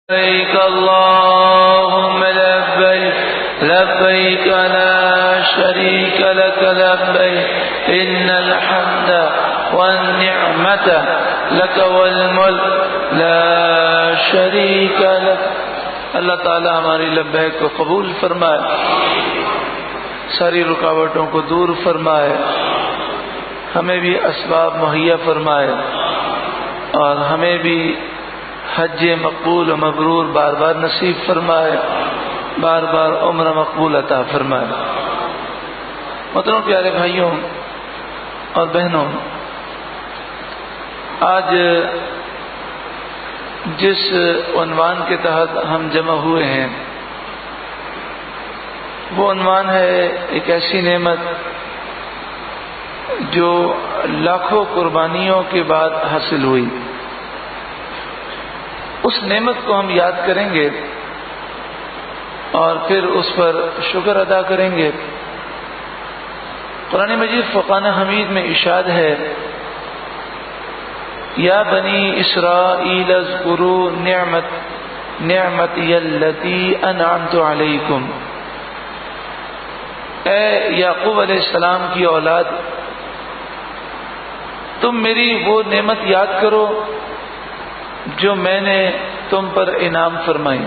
لبيك اللهم لبيك لبيك لا شريك لك لبيك إن الحمد والنعمة لك والملك لا شريك لك. اللہ تعالی ہماری لبیک کو قبول فرمائے، ساری رکاوٹوں کو دور فرمائے، ہمیں بھی اسباب مہیا فرمائے اور ہمیں بھی حج مقبول و مبرور بار بار نصیب فرمائے، بار بار عمر مقبول عطا فرمائے. محترم پیارے بھائیوں اور بہنوں، آج جس عنوان کے تحت ہم جمع ہوئے ہیں وہ عنوان ہے ایک ایسی نعمت جو لاکھوں قربانیوں کے بعد حاصل ہوئی. اس نعمت کو ہم یاد کریں گے اور پھر اس پر شکر ادا کریں گے. قرآن مجید فرقان حمید میں ارشاد ہے، یا بنی اسرائیل اذکروا نعمتی التی انعمت علیکم. اے یعقوب علیہ السلام کی اولاد، تم میری وہ نعمت یاد کرو جو میں نے تم پر انعام فرمائی.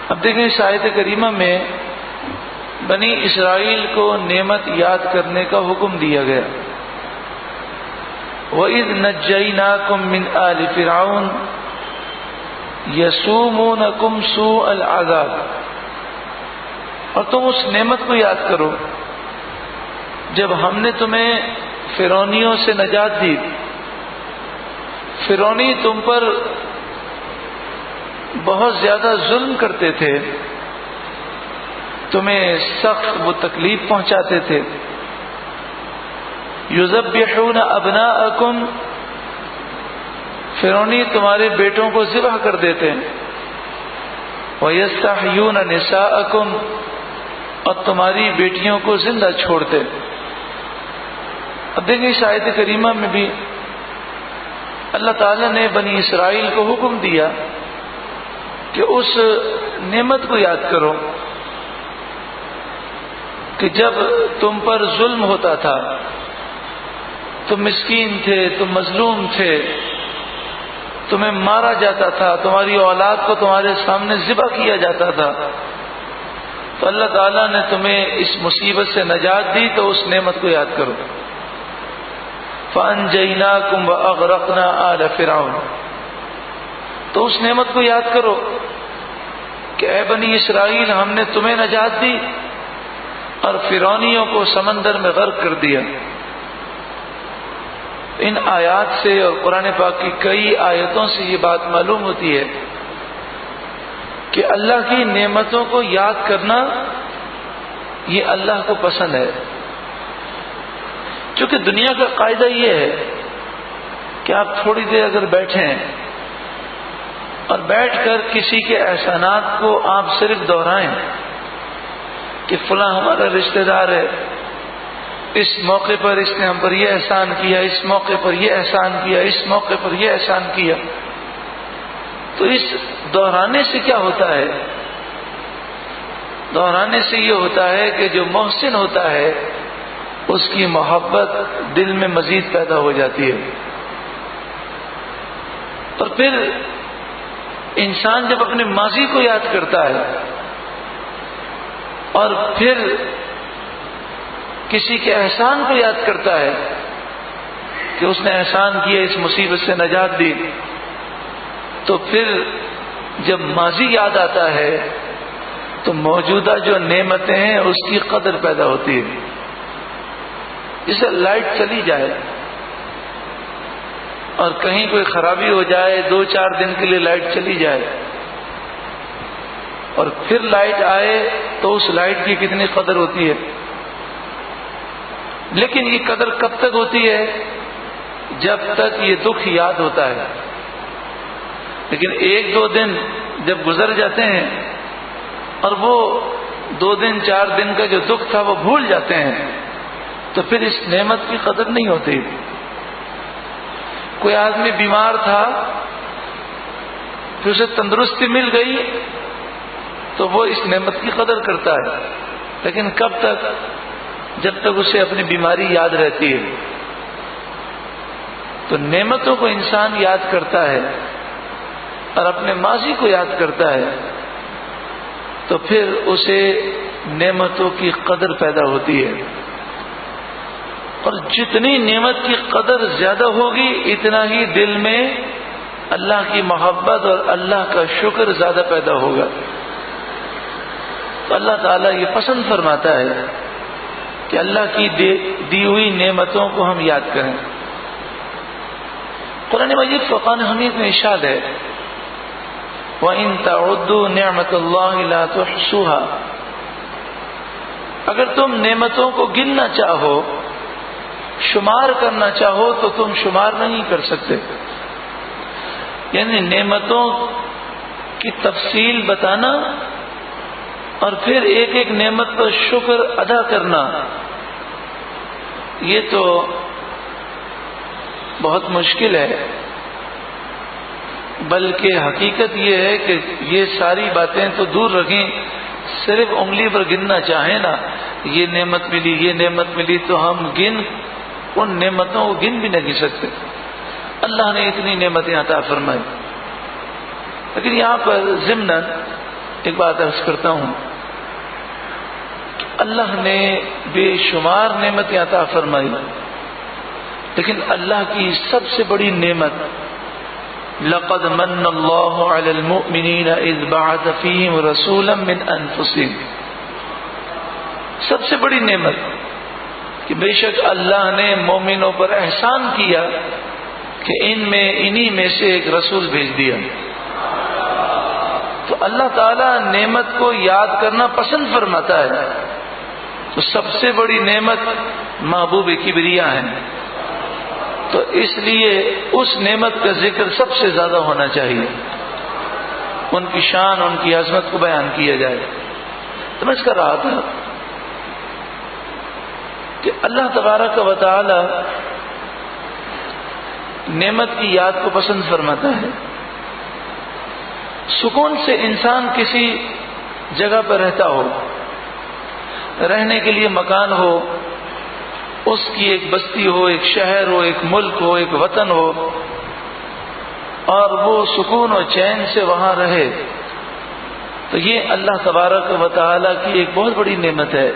اب دیکھیں اس آیت کریمہ میں بنی اسرائیل کو نعمت یاد کرنے کا حکم دیا گیا. وَإِذْ نَجَّيْنَاكُمْ مِنْ آلِ فِرْعَوْنَ يَسُومُونَكُمْ سُوءَ الْعَذَابِ. اور تم اس نعمت کو یاد کرو جب ہم نے تمہیں فرعونیوں سے نجات دی. فرعونی تم پر بہت زیادہ ظلم کرتے تھے، تمہیں سخت وہ تکلیف پہنچاتے تھے. یذبحون ابناءکم، فرعونی تمہارے بیٹوں کو ذبح کر دیتے. ویستحیون نساءکم، اور تمہاری بیٹیوں کو زندہ چھوڑتے. اب دیکھیں اس آیت کریمہ میں بھی اللہ تعالیٰ نے بنی اسرائیل کو حکم دیا کہ اس نعمت کو یاد کرو کہ جب تم پر ظلم ہوتا تھا، تم مسکین تھے، تم مظلوم تھے، تمہیں مارا جاتا تھا، تمہاری اولاد کو تمہارے سامنے ذبح کیا جاتا تھا، تو اللہ تعالیٰ نے تمہیں اس مصیبت سے نجات دی. تو اس نعمت کو یاد کرو. فَأَنْجَيْنَاكُمْ وَأَغْرَقْنَا آلَ فِرْعَوْنَ. تو اس نعمت کو یاد کرو کہ اے بنی اسرائیل، ہم نے تمہیں نجات دی اور فرعونیوں کو سمندر میں غرق کر دیا. ان آیات سے اور قرآن پاک کی کئی آیتوں سے یہ بات معلوم ہوتی ہے کہ اللہ کی نعمتوں کو یاد کرنا یہ اللہ کو پسند ہے. چونکہ دنیا کا قاعدہ یہ ہے کہ آپ تھوڑی دیر اگر بیٹھیں اور بیٹھ کر کسی کے احسانات کو آپ صرف دہرائیں کہ فلاں ہمارا رشتہ دار ہے، اس موقع پر اس نے ہم پر یہ احسان کیا، اس موقع پر یہ احسان کیا، اس موقع پر یہ احسان کیا، تو اس دہرانے سے کیا ہوتا ہے؟ دہرانے سے یہ ہوتا ہے کہ جو محسن ہوتا ہے اس کی محبت دل میں مزید پیدا ہو جاتی ہے. اور پھر انسان جب اپنے ماضی کو یاد کرتا ہے اور پھر کسی کے احسان کو یاد کرتا ہے کہ اس نے احسان کیا، اس مصیبت سے نجات دی، تو پھر جب ماضی یاد آتا ہے تو موجودہ جو نعمتیں ہیں اس کی قدر پیدا ہوتی ہے. جیسے لائٹ چلی جائے اور کہیں کوئی خرابی ہو جائے، 2-4 دن کے لیے لائٹ چلی جائے اور پھر لائٹ آئے تو اس لائٹ کی کتنی قدر ہوتی ہے. لیکن یہ قدر کب تک ہوتی ہے؟ جب تک یہ دکھ یاد ہوتا ہے. لیکن 1-2 دن جب گزر جاتے ہیں اور وہ 2 دن 4 دن کا جو دکھ تھا وہ بھول جاتے ہیں تو پھر اس نعمت کی قدر نہیں ہوتی. کوئی آدمی بیمار تھا پھر اسے تندرستی مل گئی تو وہ اس نعمت کی قدر کرتا ہے، لیکن کب تک؟ جب تک اسے اپنی بیماری یاد رہتی ہے۔ تو نعمتوں کو انسان یاد کرتا ہے اور اپنے ماضی کو یاد کرتا ہے تو پھر اسے نعمتوں کی قدر پیدا ہوتی ہے، اور جتنی نعمت کی قدر زیادہ ہوگی اتنا ہی دل میں اللہ کی محبت اور اللہ کا شکر زیادہ پیدا ہوگا۔ تو اللہ تعالیٰ یہ پسند فرماتا ہے کہ اللہ کی دی ہوئی نعمتوں کو ہم یاد کریں۔ قرآن مجید فرقان حمید میں ارشاد ہے وَإِن تَعُدُّوا نِعْمَةَ اللَّهِ لَا تُحْصُوهَا، اگر تم نعمتوں کو گننا چاہو، شمار کرنا چاہو تو تم شمار نہیں کر سکتے۔ یعنی نعمتوں کی تفصیل بتانا اور پھر ایک ایک نعمت پر شکر ادا کرنا، یہ تو بہت مشکل ہے، بلکہ حقیقت یہ ہے کہ یہ ساری باتیں تو دور رکھیں، صرف انگلی پر گننا چاہیں نا، یہ نعمت ملی یہ نعمت ملی، تو ہم ان نعمتوں کو گن بھی نہیں سکتے۔ اللہ نے اتنی نعمتیں عطا فرمائی، لیکن یہاں پر ضمناً ایک بات عرض کرتا ہوں، اللہ نے بے شمار نعمتیں عطا فرمائی، لیکن اللہ کی سب سے بڑی نعمت لَقَدْ مَنَّ اللَّهُ عَلَى الْمُؤْمِنِينَ إِذْ بَعَثَ فِيهِمْ رَسُولًا مِّنْ أَنفُسِهِمْ، سب سے بڑی نعمت کہ بے شک اللہ نے مومنوں پر احسان کیا کہ انہی میں سے ایک رسول بھیج دیا۔ تو اللہ تعالیٰ نعمت کو یاد کرنا پسند فرماتا ہے، تو سب سے بڑی نعمت محبوب کبریا ہے، تو اس لیے اس نعمت کا ذکر سب سے زیادہ ہونا چاہیے، ان کی شان ان کی عظمت کو بیان کیا جائے۔ تو میں اس کر رہا تھا کہ اللہ تبارک و تعالی نعمت کی یاد کو پسند فرماتا ہے۔ سکون سے انسان کسی جگہ پر رہتا ہو، رہنے کے لیے مکان ہو، اس کی ایک بستی ہو، ایک شہر ہو، ایک ملک ہو، ایک وطن ہو، اور وہ سکون و چین سے وہاں رہے، تو یہ اللہ تبارک و تعالی کی ایک بہت بڑی نعمت ہے۔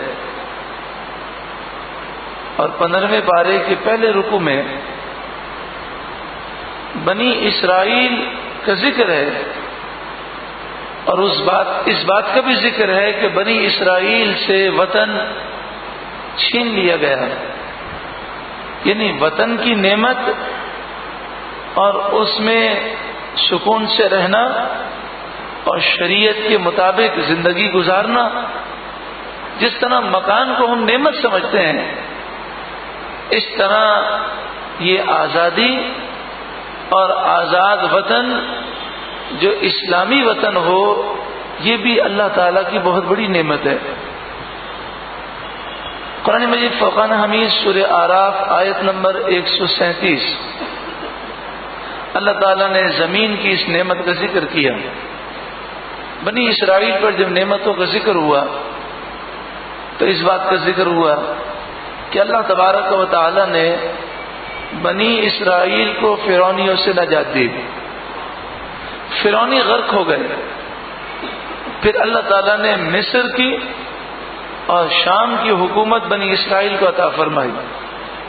اور 15ویں پارے کے پہلے رکوع میں بنی اسرائیل کا ذکر ہے، اور اس بات کا بھی ذکر ہے کہ بنی اسرائیل سے وطن چھین لیا گیا، یعنی وطن کی نعمت اور اس میں سکون سے رہنا اور شریعت کے مطابق زندگی گزارنا، جس طرح مکان کو ہم نعمت سمجھتے ہیں، اس طرح یہ آزادی اور آزاد وطن جو اسلامی وطن ہو، یہ بھی اللہ تعالیٰ کی بہت بڑی نعمت ہے۔ قرآن مجید فرقان حمید سورہ اعراف آیت نمبر 137، اللہ تعالیٰ نے زمین کی اس نعمت کا ذکر کیا۔ بنی اسرائیل پر جب نعمتوں کا ذکر ہوا تو اس بات کا ذکر ہوا کہ اللہ تبارک و تعالیٰ نے بنی اسرائیل کو فرعونیوں سے نجات دی، فرعونی غرق ہو گئے، پھر اللہ تعالیٰ نے مصر کی اور شام کی حکومت بنی اسرائیل کو عطا فرمائی،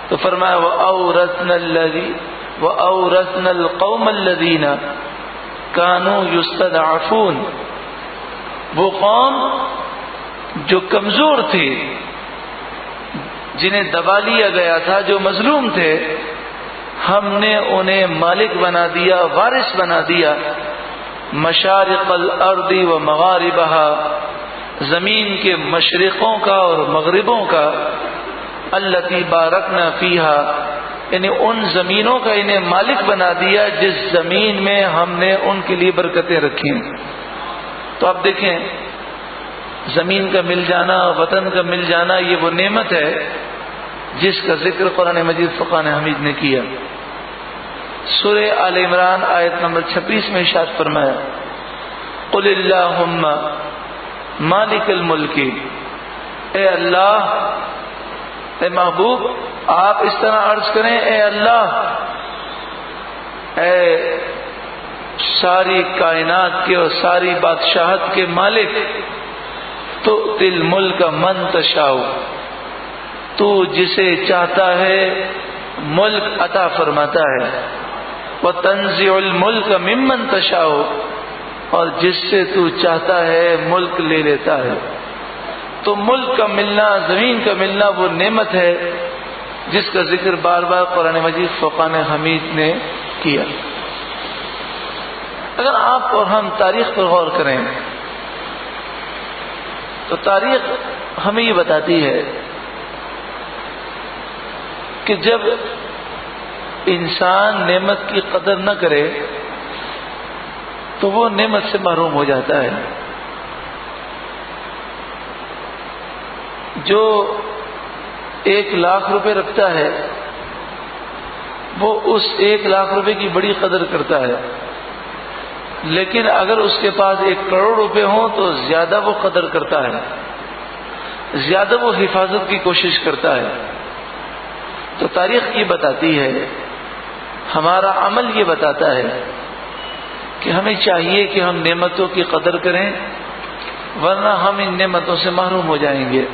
تو فرمایا وَأَوْرَثْنَا الْقَوْمَ الَّذِينَ كَانُوا يُسْتَضْعَفُونَ، وہ قوم جو کمزور تھی، جنہیں دبا لیا گیا تھا، جو مظلوم تھے، ہم نے انہیں مالک بنا دیا، وارث بنا دیا، مشارق الارض و مغاربها، زمین کے مشرقوں کا اور مغربوں کا، التی بارکنا فیہا، یعنی ان زمینوں کا انہیں مالک بنا دیا جس زمین میں ہم نے ان کے لیے برکتیں رکھی۔ تو آپ دیکھیں، زمین کا مل جانا، وطن کا مل جانا، یہ وہ نعمت ہے جس کا ذکر قرآن مجید فرقان حمید نے کیا۔ سورہ آل عمران آیت نمبر 26 میں ارشاد فرمایا قل اللہم مالک الملک، اے اللہ، اے محبوب آپ اس طرح عرض کریں، اے اللہ، اے ساری کائنات کے اور ساری بادشاہت کے مالک، تؤتی الملک من تشاء، تو جسے چاہتا ہے ملک عطا فرماتا ہے، وتنزع الملک ممن تشاء، اور جس سے تو چاہتا ہے ملک لے لیتا ہے۔ تو ملک کا ملنا، زمین کا ملنا وہ نعمت ہے جس کا ذکر بار بار قرآن مجید فرقان حمید نے کیا۔ اگر آپ اور ہم تاریخ پر غور کریں تو تاریخ ہمیں یہ بتاتی ہے کہ جب انسان نعمت کی قدر نہ کرے تو وہ نعمت سے محروم ہو جاتا ہے۔ جو 1,00,000 روپے رکھتا ہے وہ اس 1,00,000 روپے کی بڑی قدر کرتا ہے، لیکن اگر اس کے پاس 1,00,00,000 روپے ہوں تو زیادہ وہ قدر کرتا ہے، زیادہ وہ حفاظت کی کوشش کرتا ہے۔ تو تاریخ یہ بتاتی ہے، ہمارا عمل یہ بتاتا ہے کہ ہمیں چاہیے کہ ہم نعمتوں کی قدر کریں، ورنہ ہم ان نعمتوں سے محروم ہو جائیں گے۔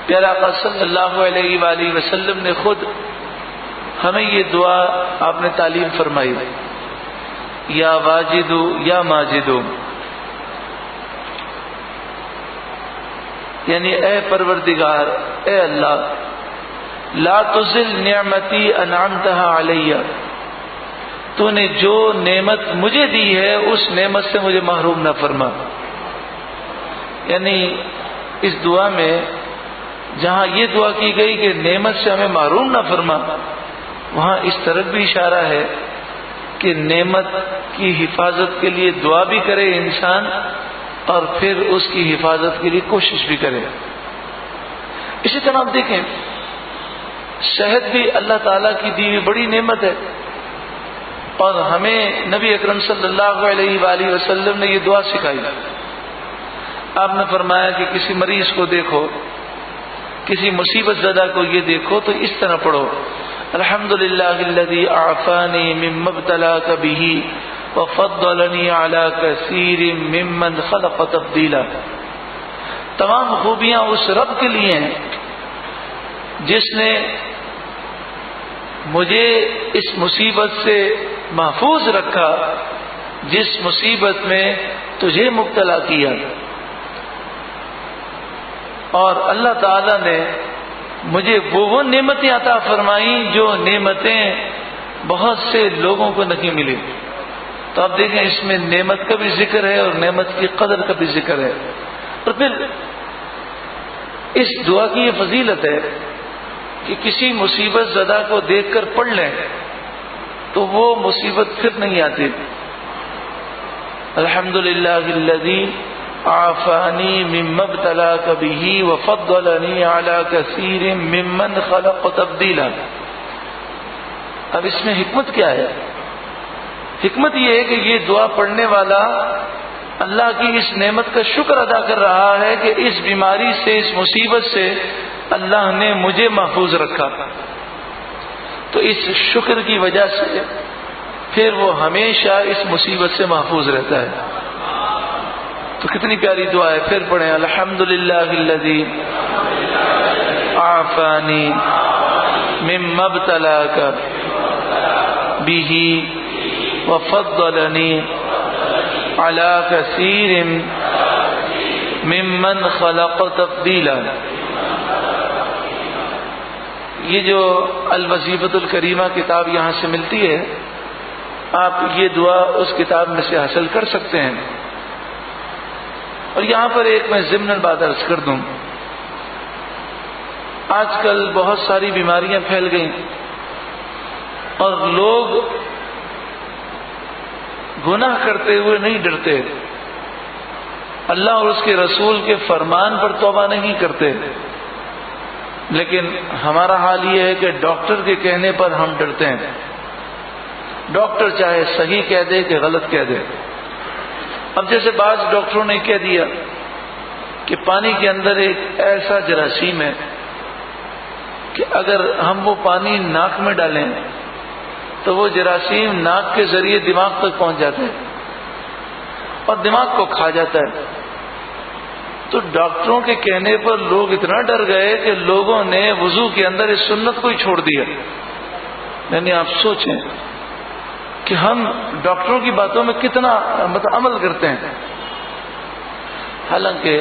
پیارا آقا صلی اللہ علیہ وآلہ وسلم نے خود ہمیں یہ دعا آپ نے تعلیم فرمائی، یا واجد یا ماجد، یعنی اے پروردگار، اے اللہ، لا تزل نعمتی انعمتها علی، تو نے جو نعمت مجھے دی ہے اس نعمت سے مجھے محروم نہ فرما۔ یعنی اس دعا میں جہاں یہ دعا کی گئی کہ نعمت سے ہمیں محروم نہ فرما، وہاں اس طرف بھی اشارہ ہے کہ نعمت کی حفاظت کے لیے دعا بھی کرے انسان اور پھر اس کی حفاظت کے لیے کوشش بھی کرے۔ اسی طرح آپ دیکھیں، صحت بھی اللہ تعالیٰ کی دی ہوئی بڑی نعمت ہے، اور ہمیں نبی اکرم صلی اللہ علیہ وآلہ وسلم نے یہ دعا سکھائی۔ آپ نے فرمایا کہ کسی مریض کو دیکھو، کسی مصیبت زدہ کو یہ دیکھو تو اس طرح پڑھو، الحمدللہ الذی اعفانی مما ابتلاک بہ وفضلنی علی کثیر ممن خلق تفضیلا۔ تمام خوبیاں اس رب کے لیے ہیں جس نے مجھے اس مصیبت سے محفوظ رکھا جس مصیبت میں تجھے مبتلا کیا، اور اللہ تعالی نے مجھے وہ نعمتیں عطا فرمائیں جو نعمتیں بہت سے لوگوں کو نہیں ملی۔ تو آپ دیکھیں اس میں نعمت کا بھی ذکر ہے اور نعمت کی قدر کا بھی ذکر ہے۔ اور پھر اس دعا کی یہ فضیلت ہے کہ کسی مصیبت زدہ کو دیکھ کر پڑھ لیں تو وہ مصیبت پھر نہیں آتی۔ الحمدللہ الذی عافانی مما ابتلاک بہ وفضلنی علی کثیر ممن خلق تفضیلا۔ اب اس میں حکمت کیا ہے؟ حکمت یہ ہے کہ یہ دعا پڑھنے والا اللہ کی اس نعمت کا شکر ادا کر رہا ہے کہ اس بیماری سے، اس مصیبت سے اللہ نے مجھے محفوظ رکھا، تو اس شکر کی وجہ سے پھر وہ ہمیشہ اس مصیبت سے محفوظ رہتا ہے۔ تو کتنی پیاری دعا ہے، پھر پڑھیں الحمدللہ الذی عافانی مما ابتلاک بہ وفضلنی علی کثیر ممن خلق تفضیلا۔ یہ جو الوظیفۃ الکریمہ کتاب یہاں سے ملتی ہے، آپ یہ دعا اس کتاب میں سے حاصل کر سکتے ہیں۔ اور یہاں پر ایک میں ضمن بات عرض کر دوں، آج کل بہت ساری بیماریاں پھیل گئیں اور لوگ گناہ کرتے ہوئے نہیں ڈرتے، اللہ اور اس کے رسول کے فرمان پر توبہ نہیں کرتے، لیکن ہمارا حال یہ ہے کہ ڈاکٹر کے کہنے پر ہم ڈرتے ہیں۔ ڈاکٹر چاہے صحیح کہہ دے کہ غلط کہہ دے. اب جیسے بعض ڈاکٹروں نے کہہ دیا کہ پانی کے اندر ایک ایسا جراثیم ہے کہ اگر ہم وہ پانی ناک میں ڈالیں تو وہ جراثیم ناک کے ذریعے دماغ تک پہنچ جاتا ہے اور دماغ کو کھا جاتا ہے. تو ڈاکٹروں کے کہنے پر لوگ اتنا ڈر گئے کہ لوگوں نے وضو کے اندر اس سنت کو ہی چھوڑ دیا. یعنی آپ سوچیں کہ ہم ڈاکٹروں کی باتوں میں کتنا عمل کرتے ہیں. حالانکہ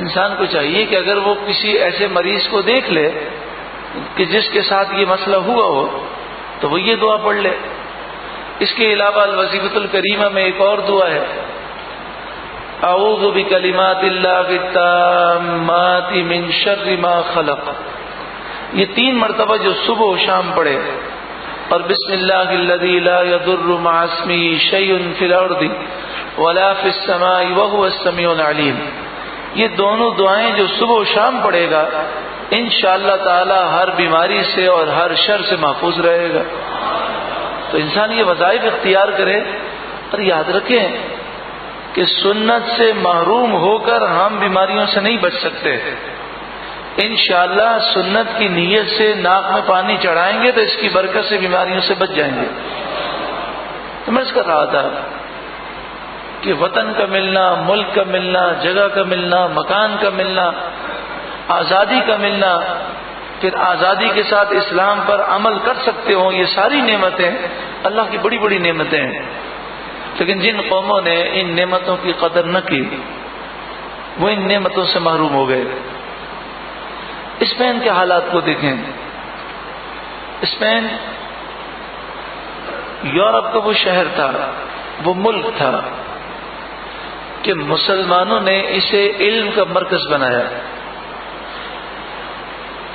انسان کو چاہیے کہ اگر وہ کسی ایسے مریض کو دیکھ لے کہ جس کے ساتھ یہ مسئلہ ہوا ہو تو وہ یہ دعا پڑھ لے. اس کے علاوہ الوظیفۃ الکریمہ میں ایک اور دعا ہے، اعوذ بکلمات اللہ التامات من شر ما خلق. یہ 3 مرتبہ جو صبح و شام پڑھے، اور بسم اللہ الذی لا یضر مع اسمہ شیء فی الارض ولا فی السماء وهو السمیع العلیم، یہ دونوں دعائیں جو صبح و شام پڑھے گا انشاءاللہ تعالی ہر بیماری سے اور ہر شر سے محفوظ رہے گا. تو انسان یہ وظائف اختیار کرے. اور یاد رکھیں کہ سنت سے محروم ہو کر ہم بیماریوں سے نہیں بچ سکتے. انشاءاللہ سنت کی نیت سے ناک میں پانی چڑھائیں گے تو اس کی برکت سے بیماریوں سے بچ جائیں گے. تو میں اس کر رہا تھا کہ وطن کا ملنا، ملک کا ملنا، جگہ کا ملنا، مکان کا ملنا، آزادی کا ملنا، پھر آزادی کے ساتھ اسلام پر عمل کر سکتے ہوں، یہ ساری نعمتیں اللہ کی بڑی بڑی نعمتیں ہیں. لیکن جن قوموں نے ان نعمتوں کی قدر نہ کی وہ ان نعمتوں سے محروم ہو گئے. اسپین کے حالات کو دیکھیں. اسپین یورپ کا وہ شہر تھا، وہ ملک تھا کہ مسلمانوں نے اسے علم کا مرکز بنایا.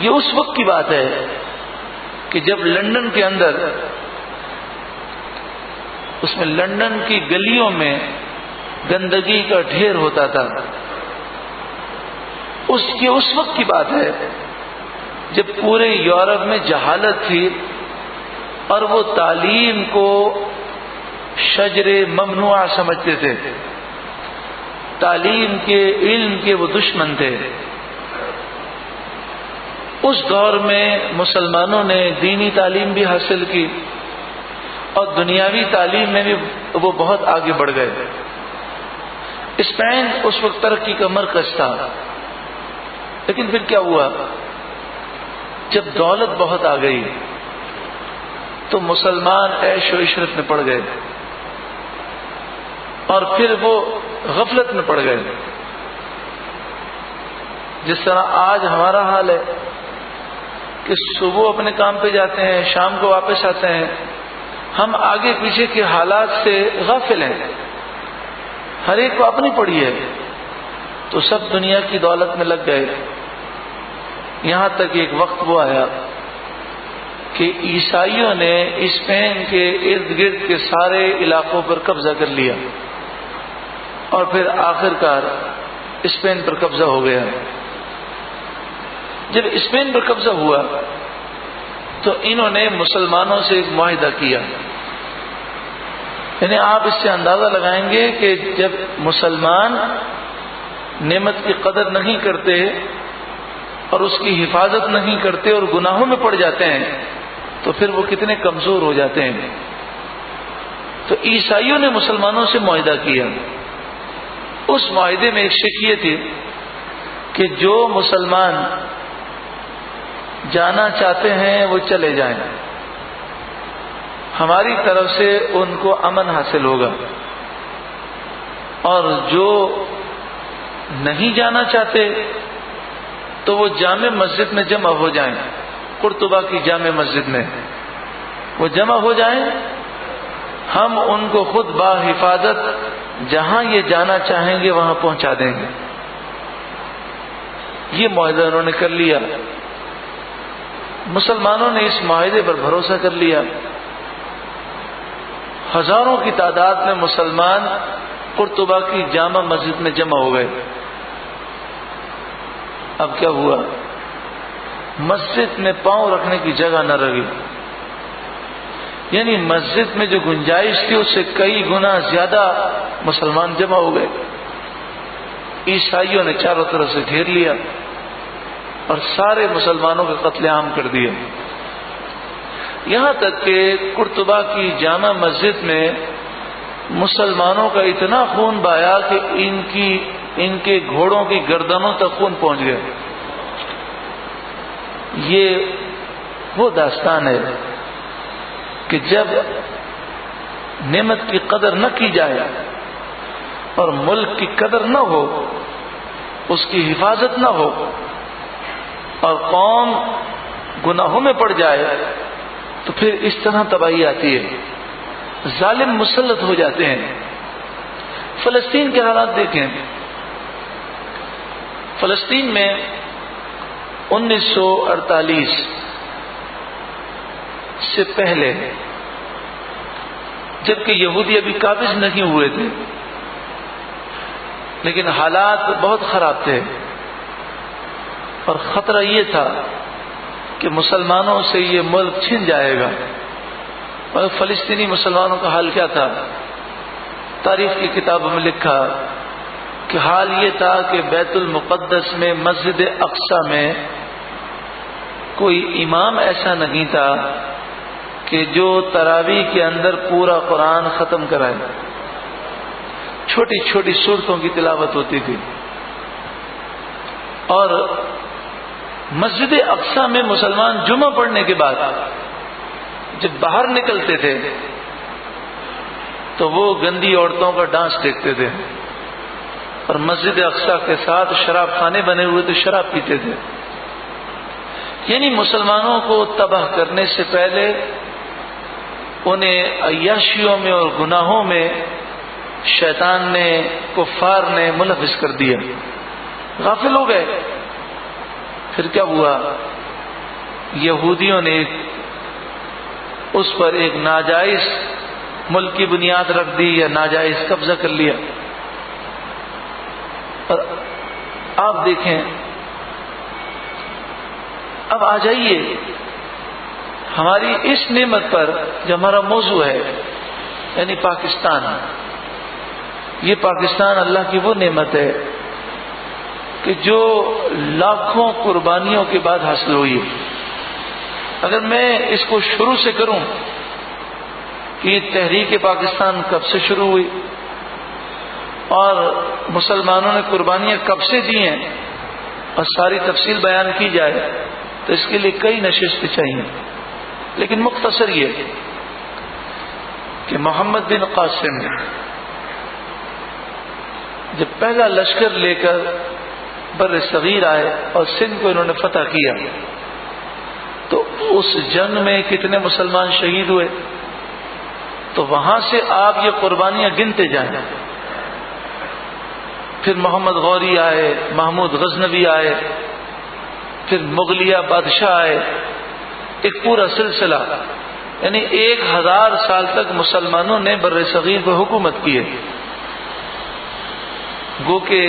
یہ اس وقت کی بات ہے کہ جب لندن کے اندر، اس میں لندن کی گلیوں میں گندگی کا ڈھیر ہوتا تھا. اس وقت کی بات ہے جب پورے یورپ میں جہالت تھی اور وہ تعلیم کو شجر ممنوع سمجھتے تھے. تعلیم کے، علم کے وہ دشمن تھے. اس دور میں مسلمانوں نے دینی تعلیم بھی حاصل کی اور دنیاوی تعلیم میں بھی وہ بہت آگے بڑھ گئے. اسپین اس وقت ترقی کا مرکز تھا. لیکن پھر کیا ہوا؟ جب دولت بہت آ گئی تو مسلمان عیش و عشرت میں پڑ گئے اور پھر وہ غفلت میں پڑ گئے. جس طرح آج ہمارا حال ہے کہ صبح اپنے کام پہ جاتے ہیں، شام کو واپس آتے ہیں، ہم آگے پیچھے کے حالات سے غافل ہیں. ہر ایک کو اپنی پڑی ہے تو سب دنیا کی دولت میں لگ گئے. یہاں تک ایک وقت وہ آیا کہ عیسائیوں نے اسپین کے ارد گرد کے سارے علاقوں پر قبضہ کر لیا اور پھر آخرکار اسپین پر قبضہ ہو گیا. جب اسپین پر قبضہ ہوا تو انہوں نے مسلمانوں سے ایک معاہدہ کیا. یعنی آپ اس سے اندازہ لگائیں گے کہ جب مسلمان نعمت کی قدر نہیں کرتے اور اس کی حفاظت نہیں کرتے اور گناہوں میں پڑ جاتے ہیں تو پھر وہ کتنے کمزور ہو جاتے ہیں. تو عیسائیوں نے مسلمانوں سے معاہدہ کیا. اس معاہدے میں ایک شرط یہ تھی کہ جو مسلمان جانا چاہتے ہیں وہ چلے جائیں، ہماری طرف سے ان کو امن حاصل ہوگا، اور جو نہیں جانا چاہتے تو وہ جامع مسجد میں جمع ہو جائیں. قرطبہ کی جامع مسجد میں وہ جمع ہو جائیں، ہم ان کو خود با حفاظت جہاں یہ جانا چاہیں گے وہاں پہنچا دیں گے. یہ معاہدہ انہوں نے کر لیا. مسلمانوں نے اس معاہدے پر بھروسہ کر لیا. ہزاروں کی تعداد میں مسلمان قرطبہ کی جامع مسجد میں جمع ہو گئے. اب کیا ہوا؟ مسجد میں پاؤں رکھنے کی جگہ نہ رہی. یعنی مسجد میں جو گنجائش تھی اس سے کئی گنا زیادہ مسلمان جمع ہو گئے. عیسائیوں نے چاروں طرف سے گھیر لیا اور سارے مسلمانوں کا قتل عام کر دیا. یہاں تک کہ قرطبہ کی جامع مسجد میں مسلمانوں کا اتنا خون بہایا کہ ان کے گھوڑوں کی گردنوں تک خون پہنچ گیا. یہ وہ داستان ہے کہ جب نعمت کی قدر نہ کی جائے اور ملک کی قدر نہ ہو، اس کی حفاظت نہ ہو اور قوم گناہوں میں پڑ جائے تو پھر اس طرح تباہی آتی ہے. ظالم مسلط ہو جاتے ہیں. فلسطین کے حالات دیکھیں. فلسطین میں 1948 سے پہلے جبکہ یہودی ابھی قابض نہیں ہوئے تھے لیکن حالات بہت خراب تھے اور خطرہ یہ تھا کہ مسلمانوں سے یہ ملک چھن جائے گا. اور فلسطینی مسلمانوں کا حال کیا تھا؟ تاریخ کی کتابوں میں لکھا کہ حال یہ تھا کہ بیت المقدس میں مسجد اقصی میں کوئی امام ایسا نہیں تھا کہ جو تراویح کے اندر پورا قرآن ختم کرائے. چھوٹی چھوٹی سورتوں کی تلاوت ہوتی تھی اور مسجد اقصی میں مسلمان جمعہ پڑھنے کے بعد جب باہر نکلتے تھے تو وہ گندی عورتوں کا ڈانس دیکھتے تھے اور مسجد اقصی کے ساتھ شراب خانے بنے ہوئے تو شراب پیتے تھے. یعنی مسلمانوں کو تباہ کرنے سے پہلے انہیں عیاشیوں میں اور گناہوں میں شیطان نے، کفار نے ملوث کر دیا. غافل ہو گئے. پھر کیا ہوا؟ یہودیوں نے اس پر ایک ناجائز ملک کی بنیاد رکھ دی یا ناجائز قبضہ کر لیا. اور آپ دیکھیں، اب آ جائیے ہماری اس نعمت پر جو ہمارا موضوع ہے یعنی پاکستان. یہ پاکستان اللہ کی وہ نعمت ہے کہ جو لاکھوں قربانیوں کے بعد حاصل ہوئی ہے. اگر میں اس کو شروع سے کروں کہ یہ تحریک پاکستان کب سے شروع ہوئی اور مسلمانوں نے قربانیاں کب سے دی ہیں اور ساری تفصیل بیان کی جائے تو اس کے لیے کئی نشستیں چاہیے. لیکن مختصر یہ کہ محمد بن قاسم جب پہلا لشکر لے کر بر صغیر آئے اور سندھ کو انہوں نے فتح کیا تو اس جنگ میں کتنے مسلمان شہید ہوئے؟ تو وہاں سے آپ یہ قربانیاں گنتے جائیں. پھر محمد غوری آئے، محمود غزنوی آئے، پھر مغلیہ بادشاہ آئے، ایک پورا سلسلہ یعنی 1000 سال تک مسلمانوں نے بر صغیر پر حکومت کی ہے. گو کہ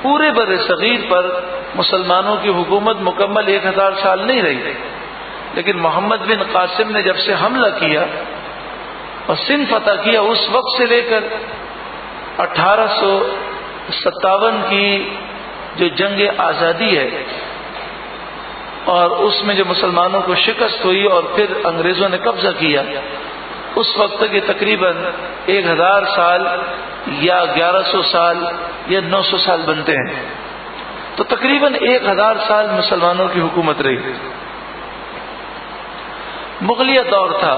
پورے بر صغیر پر مسلمانوں کی حکومت مکمل 1000 سال نہیں رہی، لیکن محمد بن قاسم نے جب سے حملہ کیا اور سندھ فتح کیا اس وقت سے لے کر 1857 کی جو جنگ آزادی ہے اور اس میں جو مسلمانوں کو شکست ہوئی اور پھر انگریزوں نے قبضہ کیا، اس وقت تک یہ تقریباً 1000 سال یا 1100 سال یا 900 سال بنتے ہیں. تو تقریباً 1000 سال مسلمانوں کی حکومت رہی. مغلیہ دور تھا.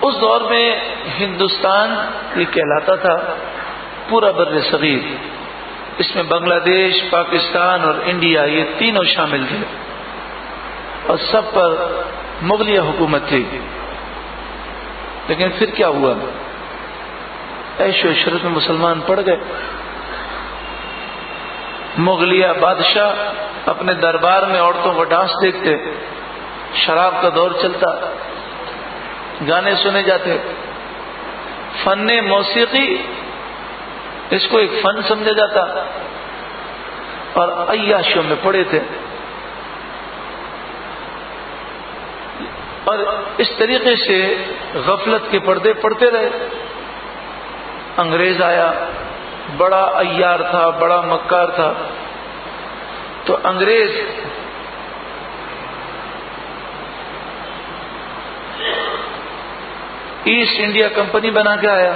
اس دور میں ہندوستان یہ کہلاتا تھا پورا بر صغیر. اس میں بنگلہ دیش، پاکستان اور انڈیا یہ تینوں شامل تھے اور سب پر مغلیہ حکومت تھی. لیکن پھر کیا ہوا؟ عیش و عشرت میں مسلمان پڑ گئے. مغلیہ بادشاہ اپنے دربار میں عورتوں کو ڈانس دیکھتے، شراب کا دور چلتا، گانے سنے جاتے. فن موسیقی اس کو ایک فن سمجھا جاتا اور عیاشیوں میں پڑے تھے. اور اس طریقے سے غفلت کے پردے پڑتے رہے. انگریز آیا، بڑا عیار تھا، بڑا مکار تھا. تو انگریز ایسٹ انڈیا کمپنی بنا کے آیا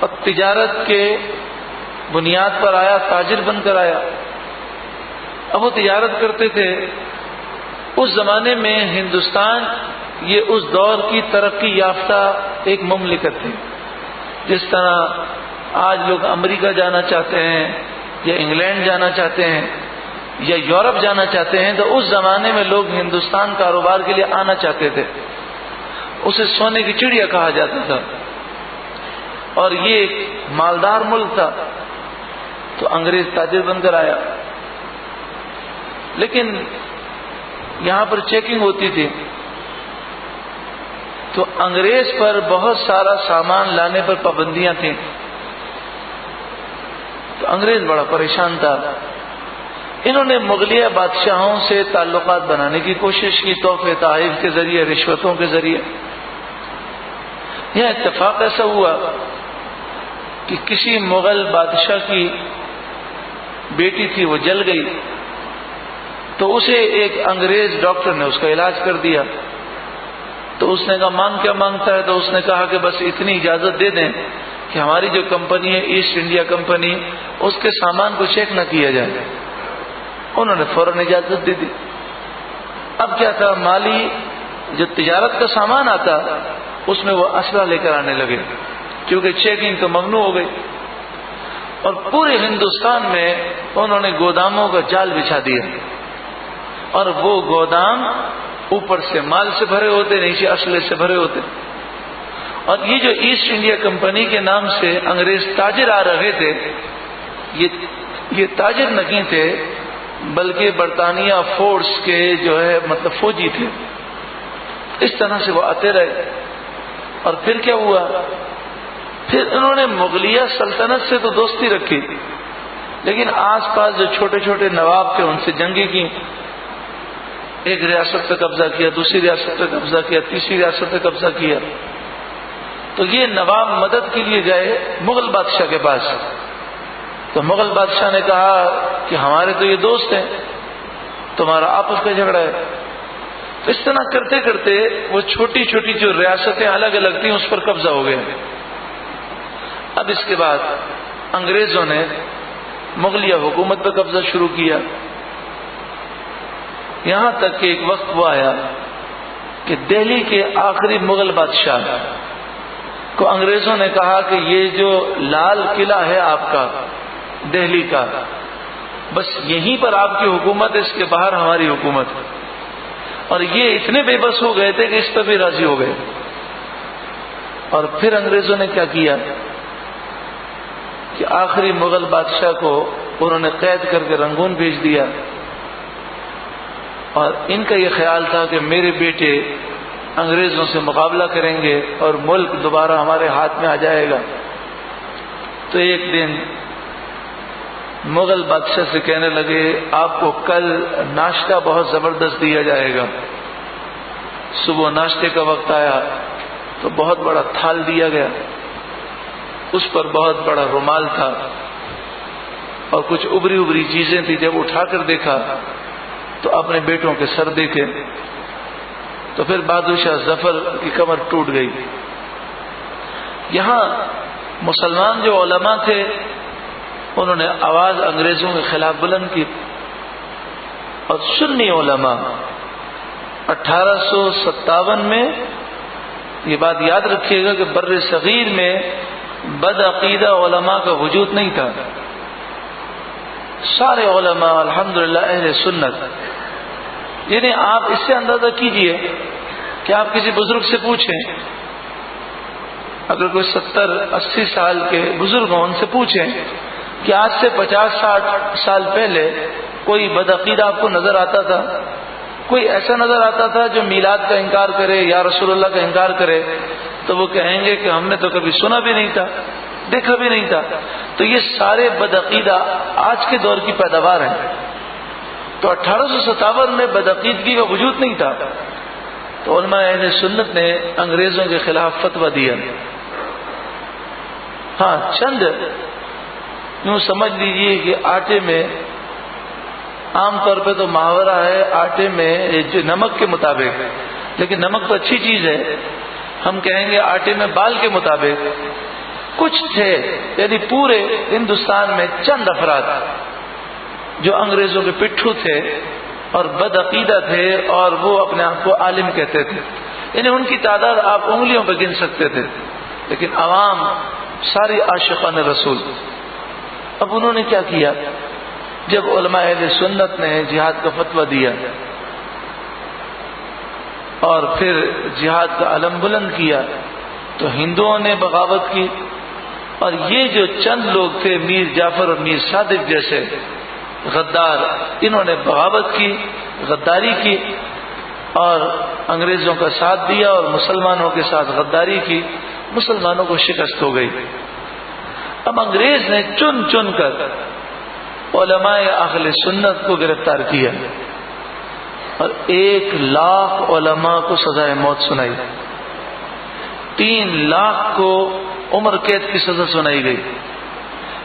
اور تجارت کے بنیاد پر آیا، تاجر بن کر آیا. اب وہ تجارت کرتے تھے. اس زمانے میں ہندوستان یہ اس دور کی ترقی یافتہ ایک مملکت تھی. جس طرح آج لوگ امریکہ جانا چاہتے ہیں یا انگلینڈ جانا چاہتے ہیں یا یورپ جانا چاہتے ہیں، تو اس زمانے میں لوگ ہندوستان کاروبار کے لیے آنا چاہتے تھے. اسے سونے کی چڑیا کہا جاتا تھا اور یہ ایک مالدار ملک تھا. تو انگریز تاجر بن کر آیا، لیکن یہاں پر چیکنگ ہوتی تھی. تو انگریز پر بہت سارا سامان لانے پر پابندیاں تھیں. تو انگریز بڑا پریشان تھا. انہوں نے مغلیہ بادشاہوں سے تعلقات بنانے کی کوشش کی، تحفے تحائف کے ذریعے، رشوتوں کے ذریعے. یہ اتفاق ایسا ہوا کہ کسی مغل بادشاہ کی بیٹی تھی، وہ جل گئی. تو اسے ایک انگریز ڈاکٹر نے اس کا علاج کر دیا. تو اس نے کہا مانگ کیا مانگتا ہے؟ تو اس نے کہا کہ بس اتنی اجازت دے دیں کہ ہماری جو کمپنی ہے ایسٹ انڈیا کمپنی، اس کے سامان کو چیک نہ کیا جائے. انہوں نے فوراً اجازت دے دی. اب کیا تھا، مالی جو تجارت کا سامان آتا اس میں وہ اسلحہ لے کر آنے لگے، کیونکہ چیکنگ تو ممنوع ہو گئی. اور پورے ہندوستان میں انہوں نے گوداموں کا جال بچھا دیا، اور وہ گودام اوپر سے مال سے بھرے ہوتے، نیچے اسلحے سے بھرے ہوتے. اور یہ جو ایسٹ انڈیا کمپنی کے نام سے انگریز تاجر آ رہے تھے، یہ تاجر نہیں تھے بلکہ برطانیہ فورس کے جو ہے مطلب فوجی تھے. اس طرح سے وہ آتے رہے. اور پھر کیا ہوا، پھر انہوں نے مغلیہ سلطنت سے تو دوستی رکھی، لیکن آس پاس جو چھوٹے چھوٹے نواب تھے ان سے جنگیں کی. ایک ریاست پہ قبضہ کیا، دوسری ریاست پہ قبضہ کیا، تیسری ریاست پہ قبضہ کیا. تو یہ نواب مدد کے لیے گئے مغل بادشاہ کے پاس. تو مغل بادشاہ نے کہا کہ ہمارے تو یہ دوست ہیں، تمہارا آپس کا جھگڑا ہے. تو اس طرح کرتے کرتے وہ چھوٹی چھوٹی جو ریاستیں الگ الگ تھیں اس پر قبضہ ہو گیا. اب اس کے بعد انگریزوں نے مغلیہ حکومت پہ قبضہ شروع کیا، یہاں تک کہ ایک وقت وہ آیا کہ دہلی کے آخری مغل بادشاہ کو انگریزوں نے کہا کہ یہ جو لال قلعہ ہے آپ کا دہلی کا، بس یہیں پر آپ کی حکومت ہے، اس کے باہر ہماری حکومت. اور یہ اتنے بے بس ہو گئے تھے کہ اس پہ بھی راضی ہو گئے. اور پھر انگریزوں نے کیا کیا کہ آخری مغل بادشاہ کو انہوں نے قید کر کے رنگون بھیج دیا. اور ان کا یہ خیال تھا کہ میرے بیٹے انگریزوں سے مقابلہ کریں گے اور ملک دوبارہ ہمارے ہاتھ میں آ جائے گا. تو ایک دن مغل بادشاہ سے کہنے لگے آپ کو کل ناشتہ بہت زبردست دیا جائے گا. صبح ناشتے کا وقت آیا تو بہت بڑا تھال دیا گیا، اس پر بہت بڑا رومال تھا اور کچھ ابری ابری چیزیں تھی. جب اٹھا کر دیکھا تو اپنے بیٹوں کے سر دیکھے تو پھر بہادر شاہ ظفر کی کمر ٹوٹ گئی. یہاں مسلمان جو علماء تھے انہوں نے آواز انگریزوں کے خلاف بلند کی، اور سنی علماء 1857 میں، یہ بات یاد رکھیے گا کہ بر صغیر میں بد عقیدہ علماء کا وجود نہیں تھا. سارے علماء الحمدللہ اہل سنت. یعنی آپ اس سے اندازہ کیجئے کہ آپ کسی بزرگ سے پوچھیں، اگر کوئی 70-80 سال کے بزرگ ہوں، ان سے پوچھیں کہ آج سے 50-60 سال پہلے کوئی بدعقیدہ آپ کو نظر آتا تھا؟ کوئی ایسا نظر آتا تھا جو میلاد کا انکار کرے یا رسول اللہ کا انکار کرے؟ تو وہ کہیں گے کہ ہم نے تو کبھی سنا بھی نہیں تھا، دیکھا بھی نہیں تھا. تو یہ سارے بدعقیدہ آج کے دور کی پیداوار ہیں. تو 1857 میں بدعقیدگی کا وجود نہیں تھا. تو علماء اہل سنت نے انگریزوں کے خلاف فتویٰ دیا. ہاں چند یوں سمجھ لیجیے کہ آٹے میں عام طور پہ تو محاورہ ہے آٹے میں جو نمک کے مطابق، لیکن نمک تو اچھی چیز ہے، ہم کہیں گے آٹے میں بال کے مطابق. کچھ تھے یعنی پورے ہندوستان میں چند افراد جو انگریزوں کے پٹھو تھے اور بد عقیدہ تھے، اور وہ اپنے آپ کو عالم کہتے تھے. یعنی ان کی تعداد آپ انگلیوں پہ گن سکتے تھے، لیکن عوام ساری عاشقان رسول. اب انہوں نے کیا کیا؟ جب علماء اہل سنت نے جہاد کا فتویٰ دیا اور پھر جہاد کا علم بلند کیا تو ہندوؤں نے بغاوت کی، اور یہ جو چند لوگ تھے میر جعفر اور میر صادق جیسے غدار، انہوں نے بغاوت کی، غداری کی اور انگریزوں کا ساتھ دیا اور مسلمانوں کے ساتھ غداری کی. مسلمانوں کو شکست ہو گئی. اب انگریز نے چن چن کر علماء اہل سنت کو گرفتار کیا اور 1,00,000 علماء کو سزائے موت سنائی، 3,00,000 کو عمر قید کی سزا سنائی گئی.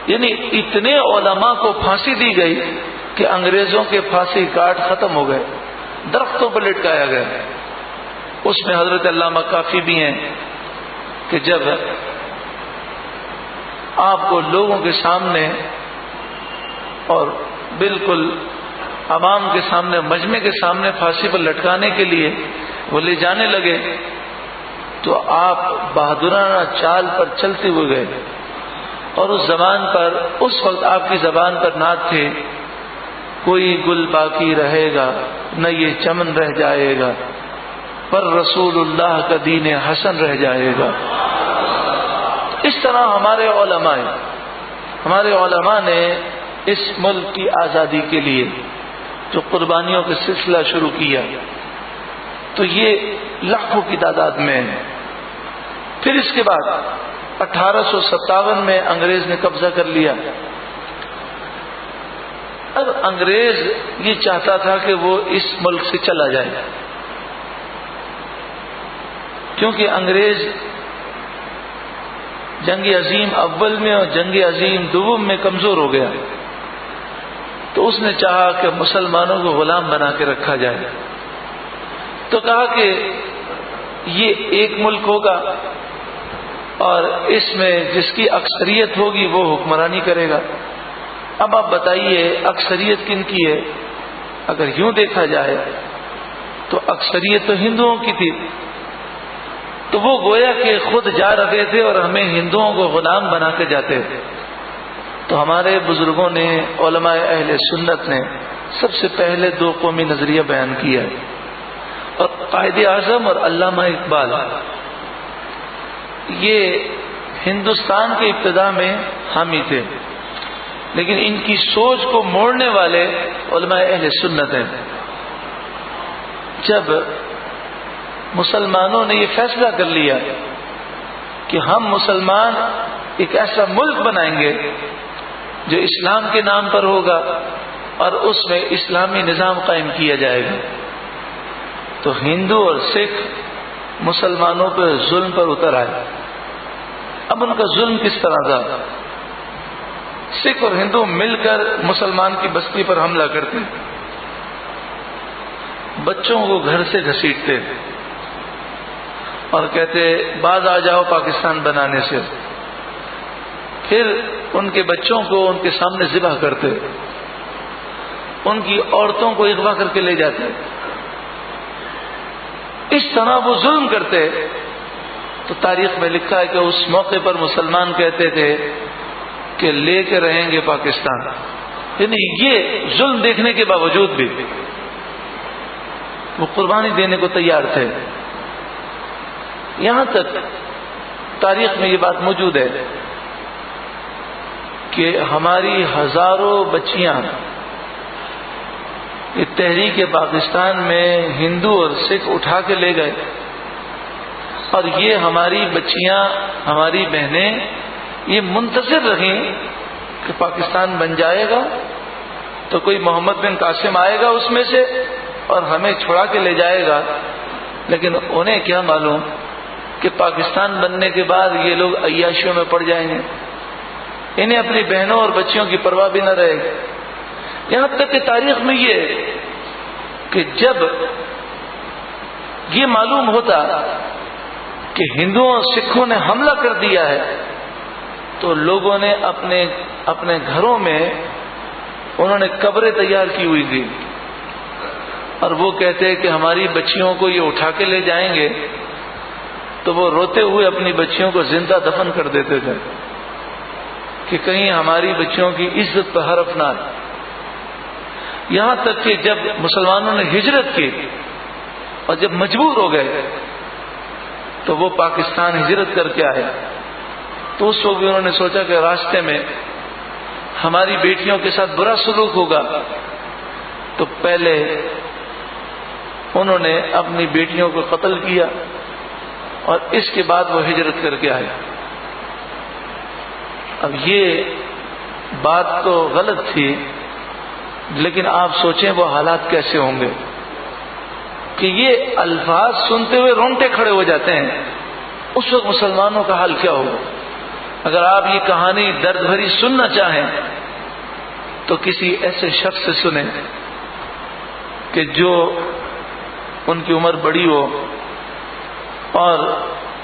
یعنی اتنے علماء کو پھانسی دی گئی کہ انگریزوں کے پھانسی کاٹ ختم ہو گئے، درختوں پر لٹکایا گیا. اس میں حضرت علامہ کافی بھی ہیں کہ جب آپ کو لوگوں کے سامنے اور بالکل عوام کے سامنے، مجمع کے سامنے پھانسی پر لٹکانے کے لیے وہ لے جانے لگے تو آپ بہادرانہ چال پر چلتے ہوئے گئے. اور اس زبان پر، اس وقت آپ کی زبان پر نعت تھے، کوئی گل باقی رہے گا نہ یہ چمن رہ جائے گا، پر رسول اللہ کا دین حسن رہ جائے گا. اس طرح ہمارے علماء نے اس ملک کی آزادی کے لیے جو قربانیوں کا سلسلہ شروع کیا تو یہ لاکھوں کی تعداد میں ہے. پھر اس کے بعد 1857 میں انگریز نے قبضہ کر لیا. اب انگریز یہ چاہتا تھا کہ وہ اس ملک سے چلا جائے، کیونکہ انگریز جنگ عظیم اول میں اور جنگ عظیم دوم میں کمزور ہو گیا، تو اس نے چاہا کہ مسلمانوں کو غلام بنا کے رکھا جائے. تو کہا کہ یہ ایک ملک ہوگا اور اس میں جس کی اکثریت ہوگی وہ حکمرانی کرے گا. اب آپ بتائیے اکثریت کن کی ہے؟ اگر یوں دیکھا جائے تو اکثریت تو ہندوؤں کی تھی، تو وہ گویا کہ خود جا رہے تھے اور ہمیں ہندوؤں کو غلام بنا کے جاتے تھے. تو ہمارے بزرگوں نے، علماء اہل سنت نے سب سے پہلے 2 قومی نظریہ بیان کیا، اور قائد اعظم اور علامہ اقبال یہ ہندوستان کے ابتدا میں حامی تھے، لیکن ان کی سوچ کو موڑنے والے علماء اہل سنت ہیں. جب مسلمانوں نے یہ فیصلہ کر لیا کہ ہم مسلمان ایک ایسا ملک بنائیں گے جو اسلام کے نام پر ہوگا اور اس میں اسلامی نظام قائم کیا جائے گا، تو ہندو اور سکھ مسلمانوں پہ ظلم پر اتر آئے. اب ان کا ظلم کس طرح تھا؟ سکھ اور ہندو مل کر مسلمان کی بستی پر حملہ کرتے، بچوں کو گھر سے گھسیٹتے اور کہتے باز آ جاؤ پاکستان بنانے سے. پھر ان کے بچوں کو ان کے سامنے ذبح کرتے، ان کی عورتوں کو اغوا کر کے لے جاتے. اس طرح وہ ظلم کرتے. تو تاریخ میں لکھا ہے کہ اس موقع پر مسلمان کہتے تھے کہ لے کے رہیں گے پاکستان. یعنی یہ ظلم دیکھنے کے باوجود بھی وہ قربانی دینے کو تیار تھے. یہاں تک تاریخ میں یہ بات موجود ہے کہ ہماری ہزاروں بچیاں یہ تحریک پاکستان میں ہندو اور سکھ اٹھا کے لے گئے، اور یہ ہماری بچیاں، ہماری بہنیں یہ منتظر رہیں کہ پاکستان بن جائے گا تو کوئی محمد بن قاسم آئے گا اس میں سے اور ہمیں چھڑا کے لے جائے گا. لیکن انہیں کیا معلوم کہ پاکستان بننے کے بعد یہ لوگ عیاشیوں میں پڑ جائیں گے، انہیں اپنی بہنوں اور بچیوں کی پرواہ بھی نہ رہے گی۔ یہاں تک کہ تاریخ میں یہ کہ جب یہ معلوم ہوتا کہ ہندوؤں اور سکھوں نے حملہ کر دیا ہے تو لوگوں نے اپنے گھروں میں انہوں نے قبریں تیار کی ہوئی تھی، اور وہ کہتے ہیں کہ ہماری بچیوں کو یہ اٹھا کے لے جائیں گے، تو وہ روتے ہوئے اپنی بچیوں کو زندہ دفن کر دیتے تھے کہ کہیں ہماری بچیوں کی عزت پر حرف نہ آئے۔ یہاں تک کہ جب مسلمانوں نے ہجرت کی اور جب مجبور ہو گئے تو وہ پاکستان ہجرت کر کے آئے، تو اس وقت بھی انہوں نے سوچا کہ راستے میں ہماری بیٹیوں کے ساتھ برا سلوک ہوگا، تو پہلے انہوں نے اپنی بیٹیوں کو قتل کیا اور اس کے بعد وہ ہجرت کر کے آئے۔ اب یہ بات تو غلط تھی، لیکن آپ سوچیں وہ حالات کیسے ہوں گے کہ یہ الفاظ سنتے ہوئے رونگٹے کھڑے ہو جاتے ہیں۔ اس وقت مسلمانوں کا حال کیا ہوگا؟ اگر آپ یہ کہانی درد بھری سننا چاہیں تو کسی ایسے شخص سے سنیں کہ جو ان کی عمر بڑی ہو اور